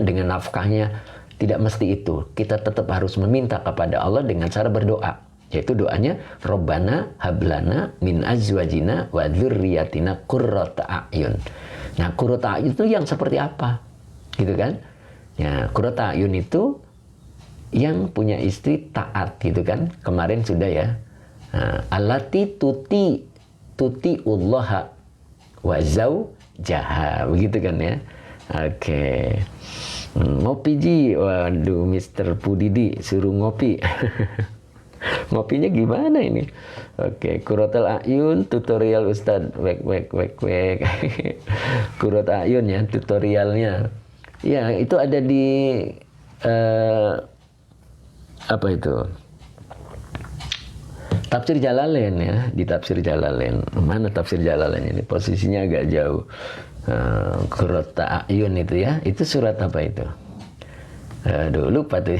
dengan nafkahnya, tidak mesti itu. Kita tetap harus meminta kepada Allah dengan cara berdoa, yaitu doanya Rabbana hablana min azwajina wa dzurriyyatina qurrata a'yun. Nah, qurrata a'yun itu yang seperti apa? Gitu kan? Ya, qurrata a'yun itu yang punya istri taat, gitu kan? Kemarin sudah ya. Allati tuti ullaha wa zaujaha, begitu kan ya. Oke. Ngopi Ji, waduh Mr. Pudidi suruh ngopi. Ngopinya gimana ini? Oke, Qurratul A'yun tutorial Ustadz. Wek. Qurratul A'yun ya, tutorialnya. Ya, itu ada di apa itu? Tafsir Jalalain ya, di Tafsir Jalalain. Mana Tafsir Jalalain ini? Posisinya agak jauh. Qurrata A'yun itu ya, itu surat apa itu? Aduh, lupa tuh.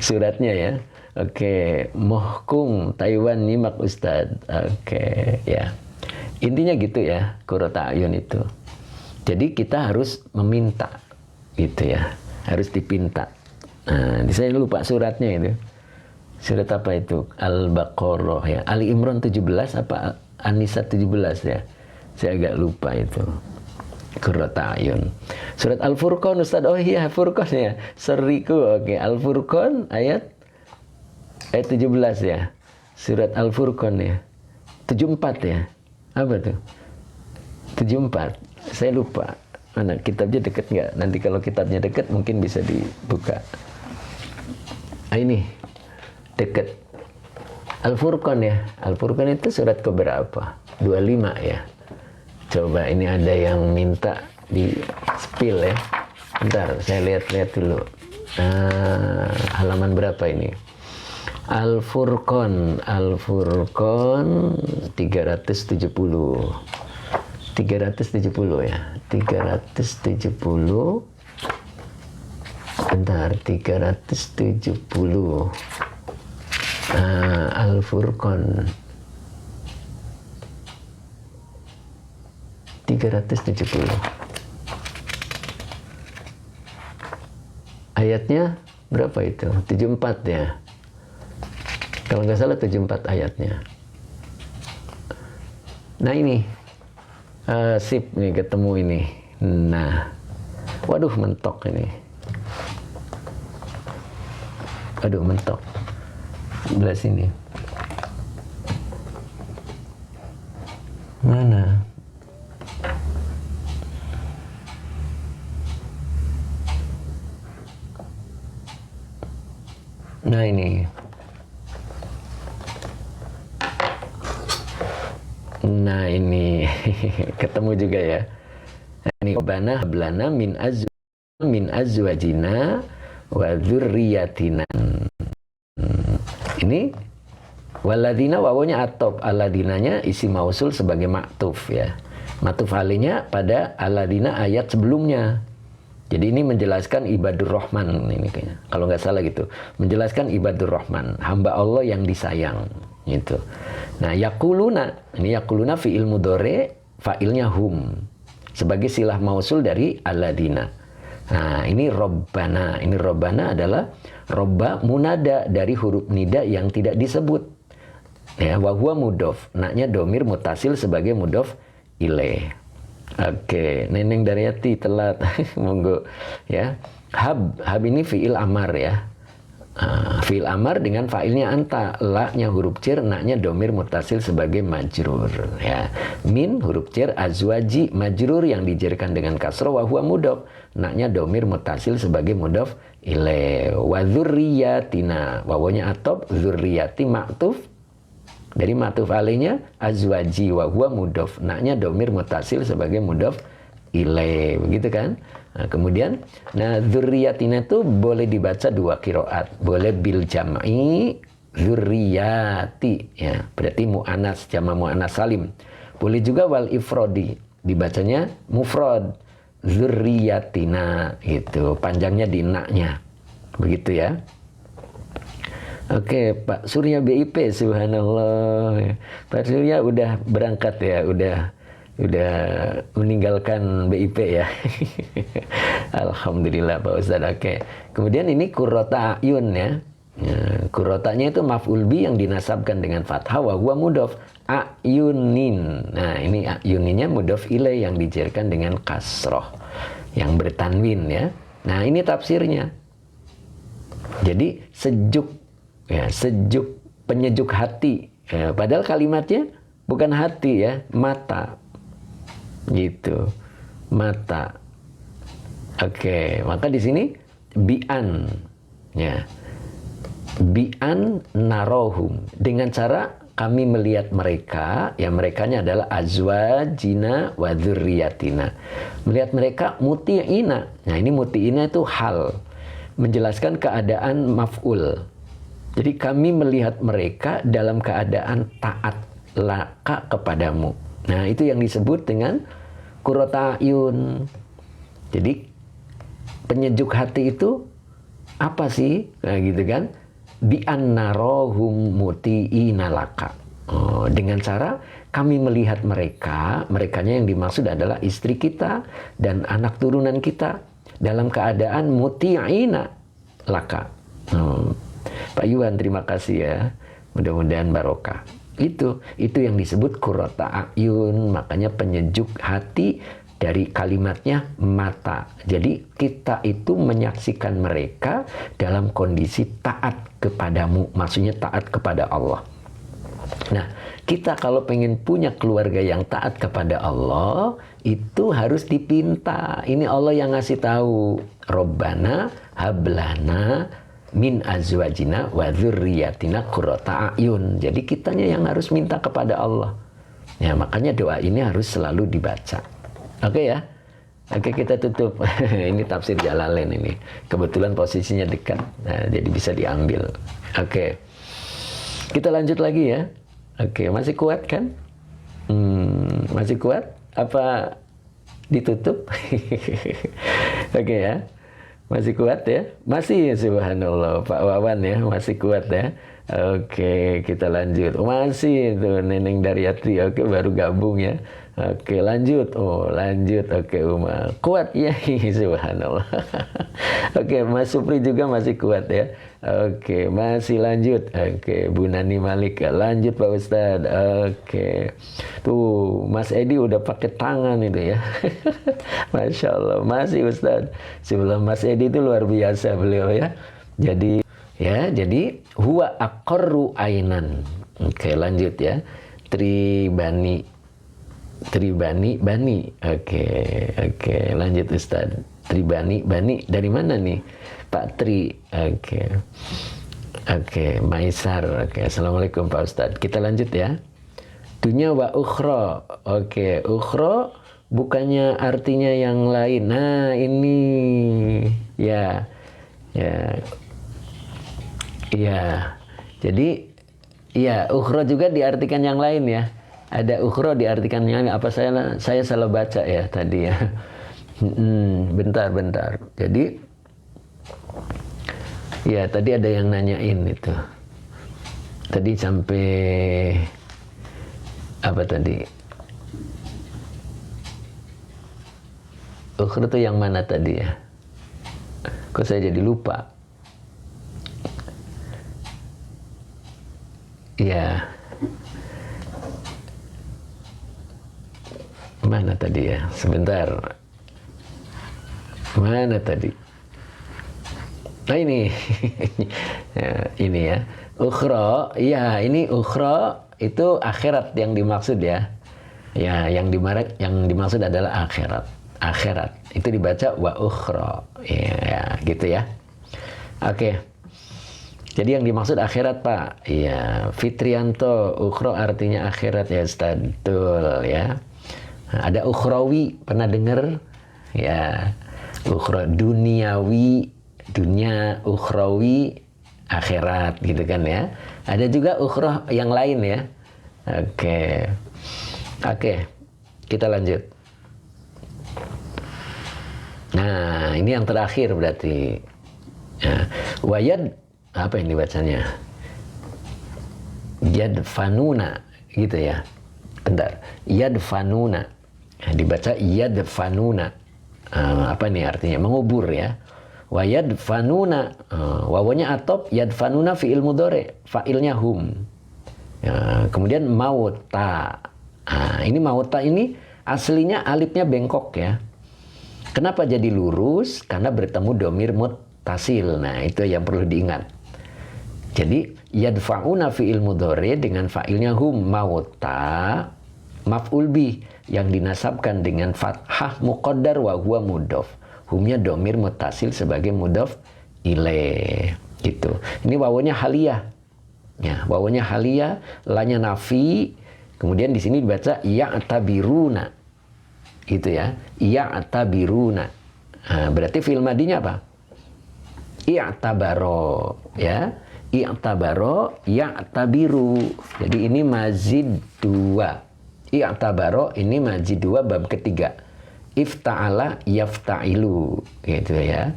Suratnya ya. Oke, Mohkum Taiwan nyimak Ustadz. Oke, ya. Intinya gitu ya, Qurrata A'yun itu. Jadi kita harus meminta, gitu ya. Harus dipinta. Nah, saya lupa suratnya itu. Surat apa itu? Al-Baqarah ya. Ali Imran 17 apa An-Nisa 17 ya. Saya agak lupa itu. Qurrata A'yun. Surat Al-Furqan Ustaz. Oh iya, Furqan ya. Seriku. Oke, Al-Furqan ayat 17 ya. Surat Al-Furqan ya. 74 ya. Apa tuh? 74. Saya lupa. Mana kitabnya deket nggak? Nanti kalau kitabnya deket mungkin bisa dibuka. Ini deket. Al-Furqan ya. Al-Furqan itu surat keberapa? 25 ya. Coba ini ada yang minta di spill ya. Bentar, saya lihat-lihat dulu. Halaman berapa ini? Al-Furqan 370. 370 ya. 370. Bentar, 370. Al-Furqan 370. Ayatnya berapa itu? 74 ya. Kalau nggak salah 74 ayatnya. Nah ini sip nih ketemu ini. Nah, waduh mentok ini. Aduh mentok. Sebelah sini. Mana? Nah ini. Nah ini ketemu juga ya. Ini Rabbana hablana min azwajina wa dzurriyyatina. Ini waladina wawunya atop, aladinanya isi mausul sebagai maktuf ya. Maktuf alinya pada aladina ayat sebelumnya. Jadi ini menjelaskan ibadur rahman ini kayaknya. Kalau nggak salah gitu. Menjelaskan ibadur rahman, hamba Allah yang disayang gitu. Nah, yakuluna, ini yakuluna fi'il mudhari, fa'ilnya hum. Sebagai silah mausul dari aladina. Nah, ini Rabbana. Ini Rabbana adalah Robba munada dari huruf nida yang tidak disebut. Ya, wa huwa mudhof. Naknya domir mutasil sebagai mudhof ilaih. Oke, Neneng Daryati telat. Monggo ya. Hab ini fiil amar ya. Fi'il amar dengan fa'ilnya anta, la-nya huruf jar, na-nya domir mutasil sebagai majrur. Ya. Min huruf jar, azwaji majrur yang dijarkan dengan kasroh, wa huwa mudhof, na-nya domir mutasil sebagai mudhof ilaih. Wa dzurriyyatina, wawunya atop, dzurriyyati ma'tuf, dari ma'tuf alaihnya azwaji, wa huwa mudhof, na-nya domir mutasil sebagai mudhof ilaih, begitu kan? Nah, kemudian, dzurriyatina itu boleh dibaca dua qiraat, boleh bil jam'i dzurriyati, ya, berarti mu'anas, jama' mu'anas salim. Boleh juga wal ifrodi, dibacanya mufrad, dzurriyatina, gitu, panjangnya di na-nya, begitu ya. Oke, Pak Surya BIP, subhanallah. Pak Surya udah berangkat ya, udah meninggalkan BIP ya. Alhamdulillah Pak Ustadz. Oke. Kemudian ini qurrata ayun ya. Qurratanya itu maf'ul bi yang dinasabkan dengan fathah, wa huwa mudhof, ayunin. Nah, ini ayuninnya mudhof ilaih yang dijarkan dengan kasroh yang bertanwin ya. Nah, ini tafsirnya. Jadi sejuk ya, sejuk, penyejuk hati. Ya, padahal kalimatnya bukan hati ya, mata. Gitu, mata. Oke, maka di sini bi'an, ya, bi'an narohum, dengan cara kami melihat mereka, ya merekanya adalah azwajina wa dzurriyyatina. Melihat mereka muti'ina. Nah, ini muti'ina itu hal, menjelaskan keadaan maf'ul. Jadi kami melihat mereka dalam keadaan taat laka kepadamu. Nah, itu yang disebut dengan qurrata ayun. Jadi penyejuk hati itu apa sih? Nah, gitu kan? Bi annarahum muti'ina laka. Dengan cara kami melihat mereka, merekanya yang dimaksud adalah istri kita dan anak turunan kita dalam keadaan muti'ina laka. Pak Yuhan, terima kasih ya. Mudah-mudahan barokah. Itu yang disebut qurrata ayun, makanya penyejuk hati dari kalimatnya mata. Jadi kita itu menyaksikan mereka dalam kondisi taat kepadamu, maksudnya taat kepada Allah. Nah, kita kalau pengen punya keluarga yang taat kepada Allah, itu harus dipinta. Ini Allah yang ngasih tahu, Rabbana hablana min azwajina wa dzurriyyatina qurrata ayun. Jadi kitanya yang harus minta kepada Allah. Ya, makanya doa ini harus selalu dibaca. Oke ya. Oke, kita tutup. Ini tafsir Jalalain ini. Kebetulan posisinya dekat. Nah, jadi bisa diambil. Oke. Kita lanjut lagi ya. Oke, masih kuat kan? Masih kuat? Apa ditutup? Oke ya. Masih kuat ya? Masih ya, subhanallah. Pak Wawan ya, masih kuat ya. Oke, kita lanjut. Masih itu Neneng Daryati. Oke, baru gabung ya. Oke, lanjut. Oh, lanjut. Oke, Uma. Kuat ya, subhanallah. Oke, Mas Supri juga masih kuat ya. Oke, masih lanjut. Oke, Bu Nani Malik. Lanjut Pak Ustadz. Oke. Tuh, Mas Edi udah pakai tangan itu ya. Masya Allah. Masih Ustadz. Sebelum Mas Edi itu luar biasa beliau ya. Jadi huwa aqarru ainan. Oke, lanjut ya. Tribani. Oke, lanjut Ustadz. Tribani, bani dari mana nih? Pak Tri. Oke, Maisar. Oke, assalamualaikum Pak Ustadz. Kita lanjut ya. Dunya wa ukhra. Oke, ukhra bukannya artinya yang lain. Nah, ini ya. Jadi ya, ukhra juga diartikan yang lain ya. Ada ukhra diartikan yang lain. Apa saya salah baca ya tadi ya? Bentar. Jadi ya, tadi ada yang nanyain itu. Tadi sampai apa tadi? Ukhra itu yang mana tadi ya? Kok saya jadi lupa? Ya. Mana tadi ya? Sebentar. Mana tadi? Nah ini. Ya, ini ya. Ukhra, iya ini ukhra itu akhirat yang dimaksud ya. Ya, yang dimaksud adalah akhirat. Akhirat. Itu dibaca wa ukhra. Ya, gitu ya. Oke. Jadi yang dimaksud akhirat, Pak. Iya, Fitrianto, ukhra artinya akhirat ya, Ustaz. Betul ya. Nah, ada ukhrawi, pernah dengar? Ya. Ukhra duniawi, dunia, ukhrawi, akhirat gitu kan ya. Ada juga ukhra yang lain ya. Oke. Oke. Kita lanjut. Nah, ini yang terakhir berarti. Ya. Wayad, apa ini bacanya? Yadfanuna gitu ya. Bentar. Yadfanuna. Nah, dibaca yadfanuna. Apa nih artinya? Mengubur ya. Wa yadfanuna, wawanya atop, yadfanuna fi'il mudhari, fa'ilnya hum. Ya, kemudian mauta. Ini mauta ini aslinya alifnya bengkok ya. Kenapa jadi lurus? Karena bertemu domir muttasil. Nah, itu yang perlu diingat. Jadi yadfa'una fi'il mudhari dengan fa'ilnya hum, mauta, maf'ul bih yang dinasabkan dengan fathah muqaddar wa huwa mudhof. Humnya domir mutasil sebagai mudhof ilaih. Gitu. Ini wawunya haliyah. Ya, wawunya haliyah, lanya nafi. Kemudian di sini dibaca ya'tabiruna. Gitu ya. Ya'tabiruna. Nah, berarti fi'il madinya apa? I'tabaro, ya. I'tabaro, ya'tabiru. Jadi ini mazid 2. I'tabaro ini majid 2 bab ketiga. Ifta'ala yafta'ilu gitu ya.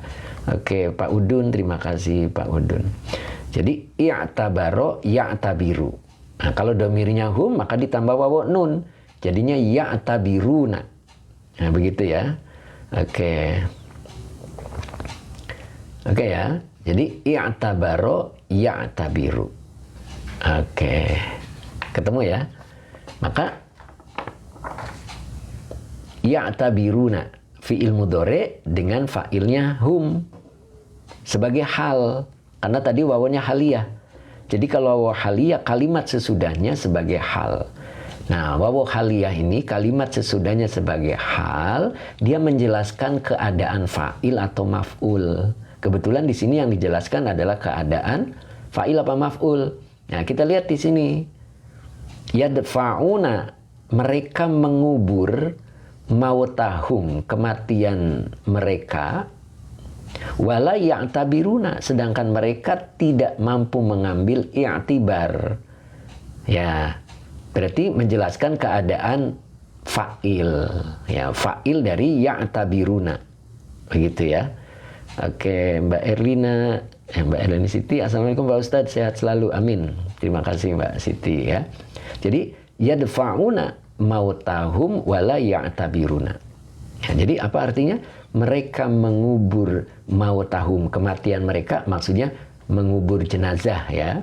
Oke, Pak Udun, terima kasih Pak Udun. Jadi i'tabaro ya'tabiru. Nah, kalau domirnya hum maka ditambah wawu nun. Jadinya ya'tabiruna. Nah, begitu ya. Oke. Oke ya. Jadi i'tabaro ya'tabiru. Oke. Ketemu ya. Maka ya'tabiruna fi'il mudhari dengan fa'ilnya hum sebagai hal, karena tadi wawunya haliyah. Jadi kalau wawu haliyah kalimat sesudahnya sebagai hal. Nah, wawu haliyah ini kalimat sesudahnya sebagai hal, dia menjelaskan keadaan fa'il atau maf'ul. Kebetulan di sini yang dijelaskan adalah keadaan fa'il apa maf'ul. Nah, kita lihat di sini. Yadfa'una, mereka mengubur mautahum, kematian mereka, wala ya'tabiruna, sedangkan mereka tidak mampu mengambil i'tibar. Ya, berarti menjelaskan keadaan fa'il, ya, fa'il dari ya'tabiruna. Begitu ya. Oke, Mbak Erlina, Mbak Erlina Siti, assalamualaikum Pak Ustadz, sehat selalu, amin. Terima kasih Mbak Siti ya. Jadi yadfa'una mautahum wala ya'tabiruna. Ya, jadi apa artinya? Mereka mengubur mautahum, kematian mereka, maksudnya mengubur jenazah ya.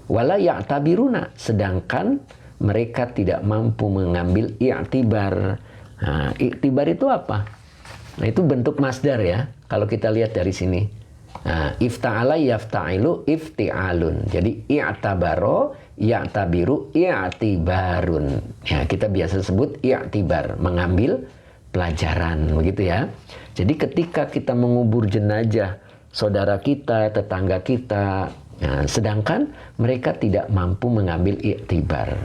Wala ya'tabiruna, sedangkan mereka tidak mampu mengambil i'tibar. Nah, i'tibar itu apa? Nah, itu bentuk masdar ya. Kalau kita lihat dari sini. Nah, ifta'ala yafta'ilu ifti'alun. Jadi i'tabaro ya'tabiru i'tibarun. Ya, kita biasa sebut i'tibar, mengambil pelajaran, begitu ya. Jadi ketika kita mengubur jenazah saudara kita, tetangga kita, nah, sedangkan mereka tidak mampu mengambil i'tibar.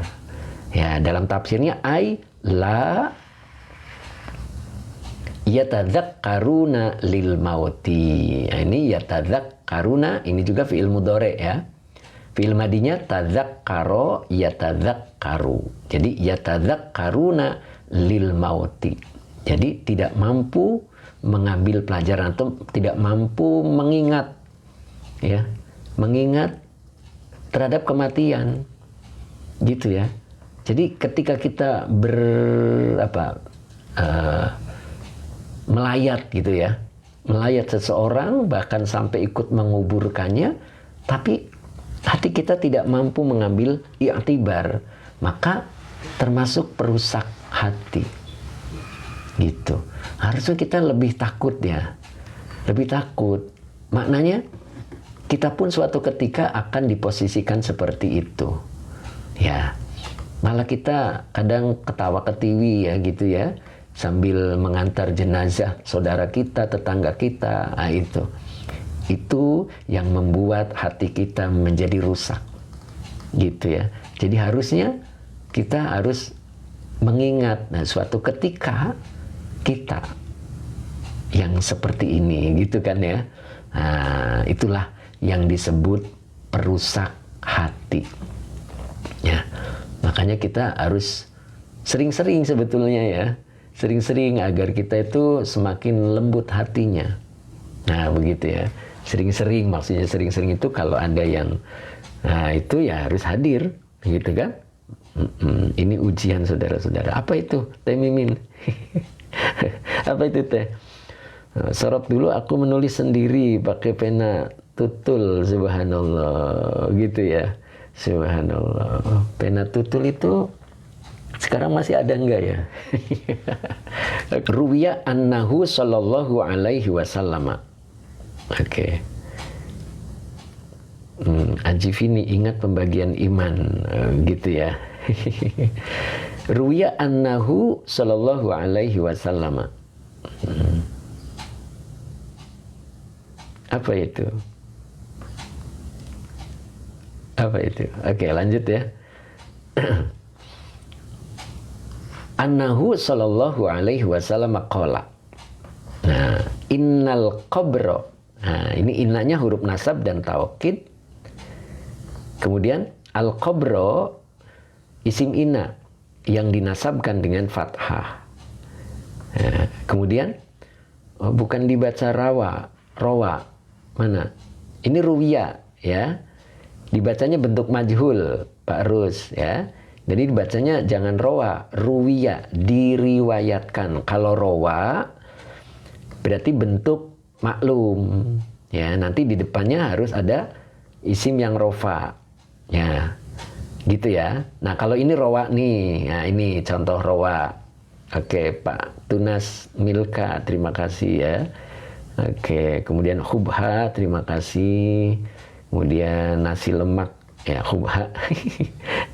Ya, dalam tafsirnya ai la yatadzakkaruna lil mauti. Nah, ini yatadzakkaruna, ini juga fi'il mudhari ya. Fi'il madinya tadzakkaro yatadzakkaru. Jadi yatadzakkaruna lil mauti. Jadi tidak mampu mengambil pelajaran atau tidak mampu mengingat ya, mengingat terhadap kematian. Gitu ya. Jadi ketika kita melayat gitu ya, melayat seseorang bahkan sampai ikut menguburkannya, tapi hati kita tidak mampu mengambil i'tibar, maka termasuk perusak hati. Gitu. Harusnya kita lebih takut ya. Lebih takut. Maknanya kita pun suatu ketika akan diposisikan seperti itu. Ya, malah kita kadang ketawa ketiwi ya gitu ya, sambil mengantar jenazah saudara kita, tetangga kita. Nah, itu yang membuat hati kita menjadi rusak, gitu ya. Jadi harusnya kita harus mengingat, nah suatu ketika kita yang seperti ini, gitu kan ya. Nah, itulah yang disebut perusak hati. Ya, makanya kita harus sering-sering sebetulnya ya, sering-sering agar kita itu semakin lembut hatinya. Nah, begitu ya. Sering-sering, maksudnya sering-sering itu kalau ada yang, nah itu ya harus hadir, gitu kan. Ini ujian saudara-saudara. Apa itu Teh Mimin? Apa itu Teh? Sorot dulu aku menulis sendiri pakai pena tutul, subhanallah, gitu ya. Subhanallah. Pena tutul itu sekarang masih ada enggak ya? Ruwiya annahu sallallahu alaihi wasallam. Oke. Ajifini ingat pembagian iman, gitu ya. Ruwiya annahu sallallahu alaihi wasallam. Apa itu? Apa itu? Oke, lanjut ya. Annahu sallallahu alaihi wasallam qala. Nah, innal qabra. Nah, ini innanya huruf nasab dan taukid. Kemudian al-qabra isim inna yang dinasabkan dengan fathah. Nah, kemudian bukan dibaca rawa. Mana? Ini ruwiya ya. Dibacanya bentuk majhul, Pak Rus ya. Jadi dibacanya jangan rawa, ruwiya, diriwayatkan. Kalau rawa berarti bentuk maklum. Ya, nanti di depannya harus ada isim yang rofa. Ya, gitu ya. Nah, kalau ini rawa nih. Nah, ini contoh rawa. Oke, Pak Tunas Milka, terima kasih ya. Oke, kemudian hubha, terima kasih. Kemudian nasi lemak, ya hubha.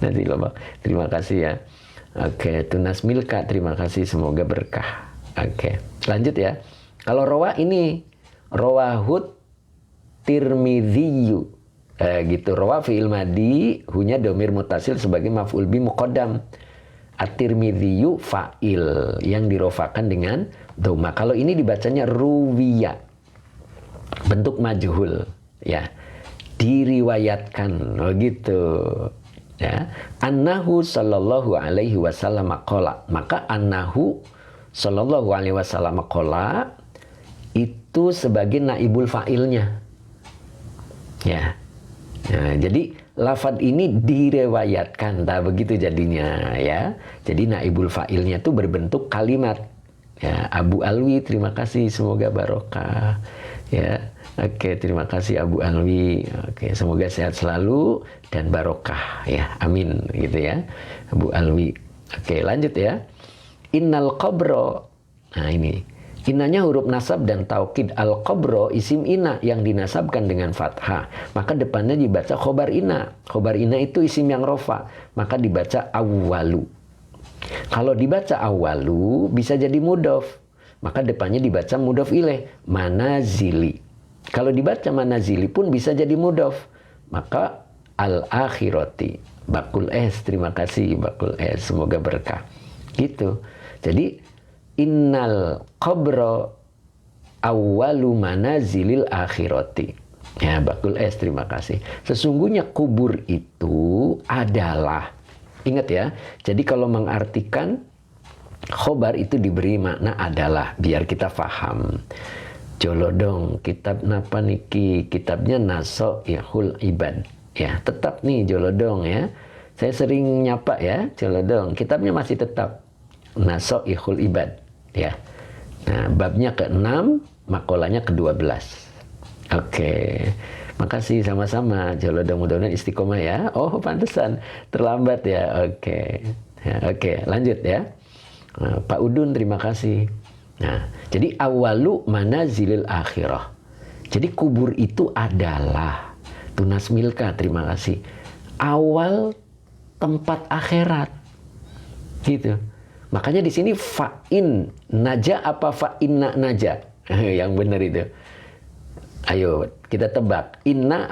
Nasi lemak, terima kasih ya. Oke, Tunas Milka, terima kasih, semoga berkah. Oke, lanjut ya. Kalau rawa ini, rawahut Tirmidhiyu. Gitu, rawa fi'il madi, hunya domir mutasil sebagai maf'ul bi muqaddam. At-Tirmidhiyu fa'il yang dirofakan dengan doma. Kalau ini dibacanya ruwiya, bentuk majhul ya, diriwayatkan. Oh gitu ya. Annahu sallallahu alaihi wasallam qala. Maka annahu sallallahu alaihi wasallam qala itu sebagai naibul fa'ilnya ya. Nah, jadi lafadz ini direwayatkan, tak begitu jadinya ya. Jadi naibul fa'ilnya itu berbentuk kalimat. Ya, Abu Alwi, terima kasih, semoga barokah. Ya, oke, terima kasih Abu Alwi. Oke, semoga sehat selalu dan barokah. Ya, amin, gitu ya, Abu Alwi. Oke, lanjut ya. Innal qabra. Nah ini. Innanya huruf nasab dan taukid. Al-qabro isim inna yang dinasabkan dengan fathah. Maka depannya dibaca khobar inna. Khobar inna itu isim yang rofa. Maka dibaca awwalu. Kalau dibaca awwalu bisa jadi mudhof. Maka depannya dibaca mudhof ilaih. Manazili. Kalau dibaca manazili pun bisa jadi mudhof. Maka al-akhirati. Bakul es. Terima kasih Bakul es. Semoga berkah. Gitu. Jadi innal qabra awwalu manazilil akhirati. Ya, Bakul es, terima kasih. Sesungguhnya kubur itu adalah, ingat ya, jadi kalau mengartikan khobar itu diberi makna adalah, biar kita faham. Jolodong, kitab napa niki? Kitabnya Naso Yahul Ibad. Ya, tetap nih Jolodong ya. Saya sering nyapa ya, Jolodong. Kitabnya masih tetap Naso Yahul Ibad. Ya, nah babnya ke-6, makolanya ke-12. Oke, makasih sama-sama. Jolodong, mudah-mudahan istiqomah ya. Oh, pantesan terlambat ya. Oke, ya, oke, lanjut ya. Nah, Pak Udun, terima kasih. Nah, jadi awalu manazilil akhirah. Jadi kubur itu adalah Tunas Milka, terima kasih. Awal tempat akhirat. Gitu. Makanya di sini fa'in naja apa fa'inna naja? Yang benar itu. Ayo kita tebak. Inna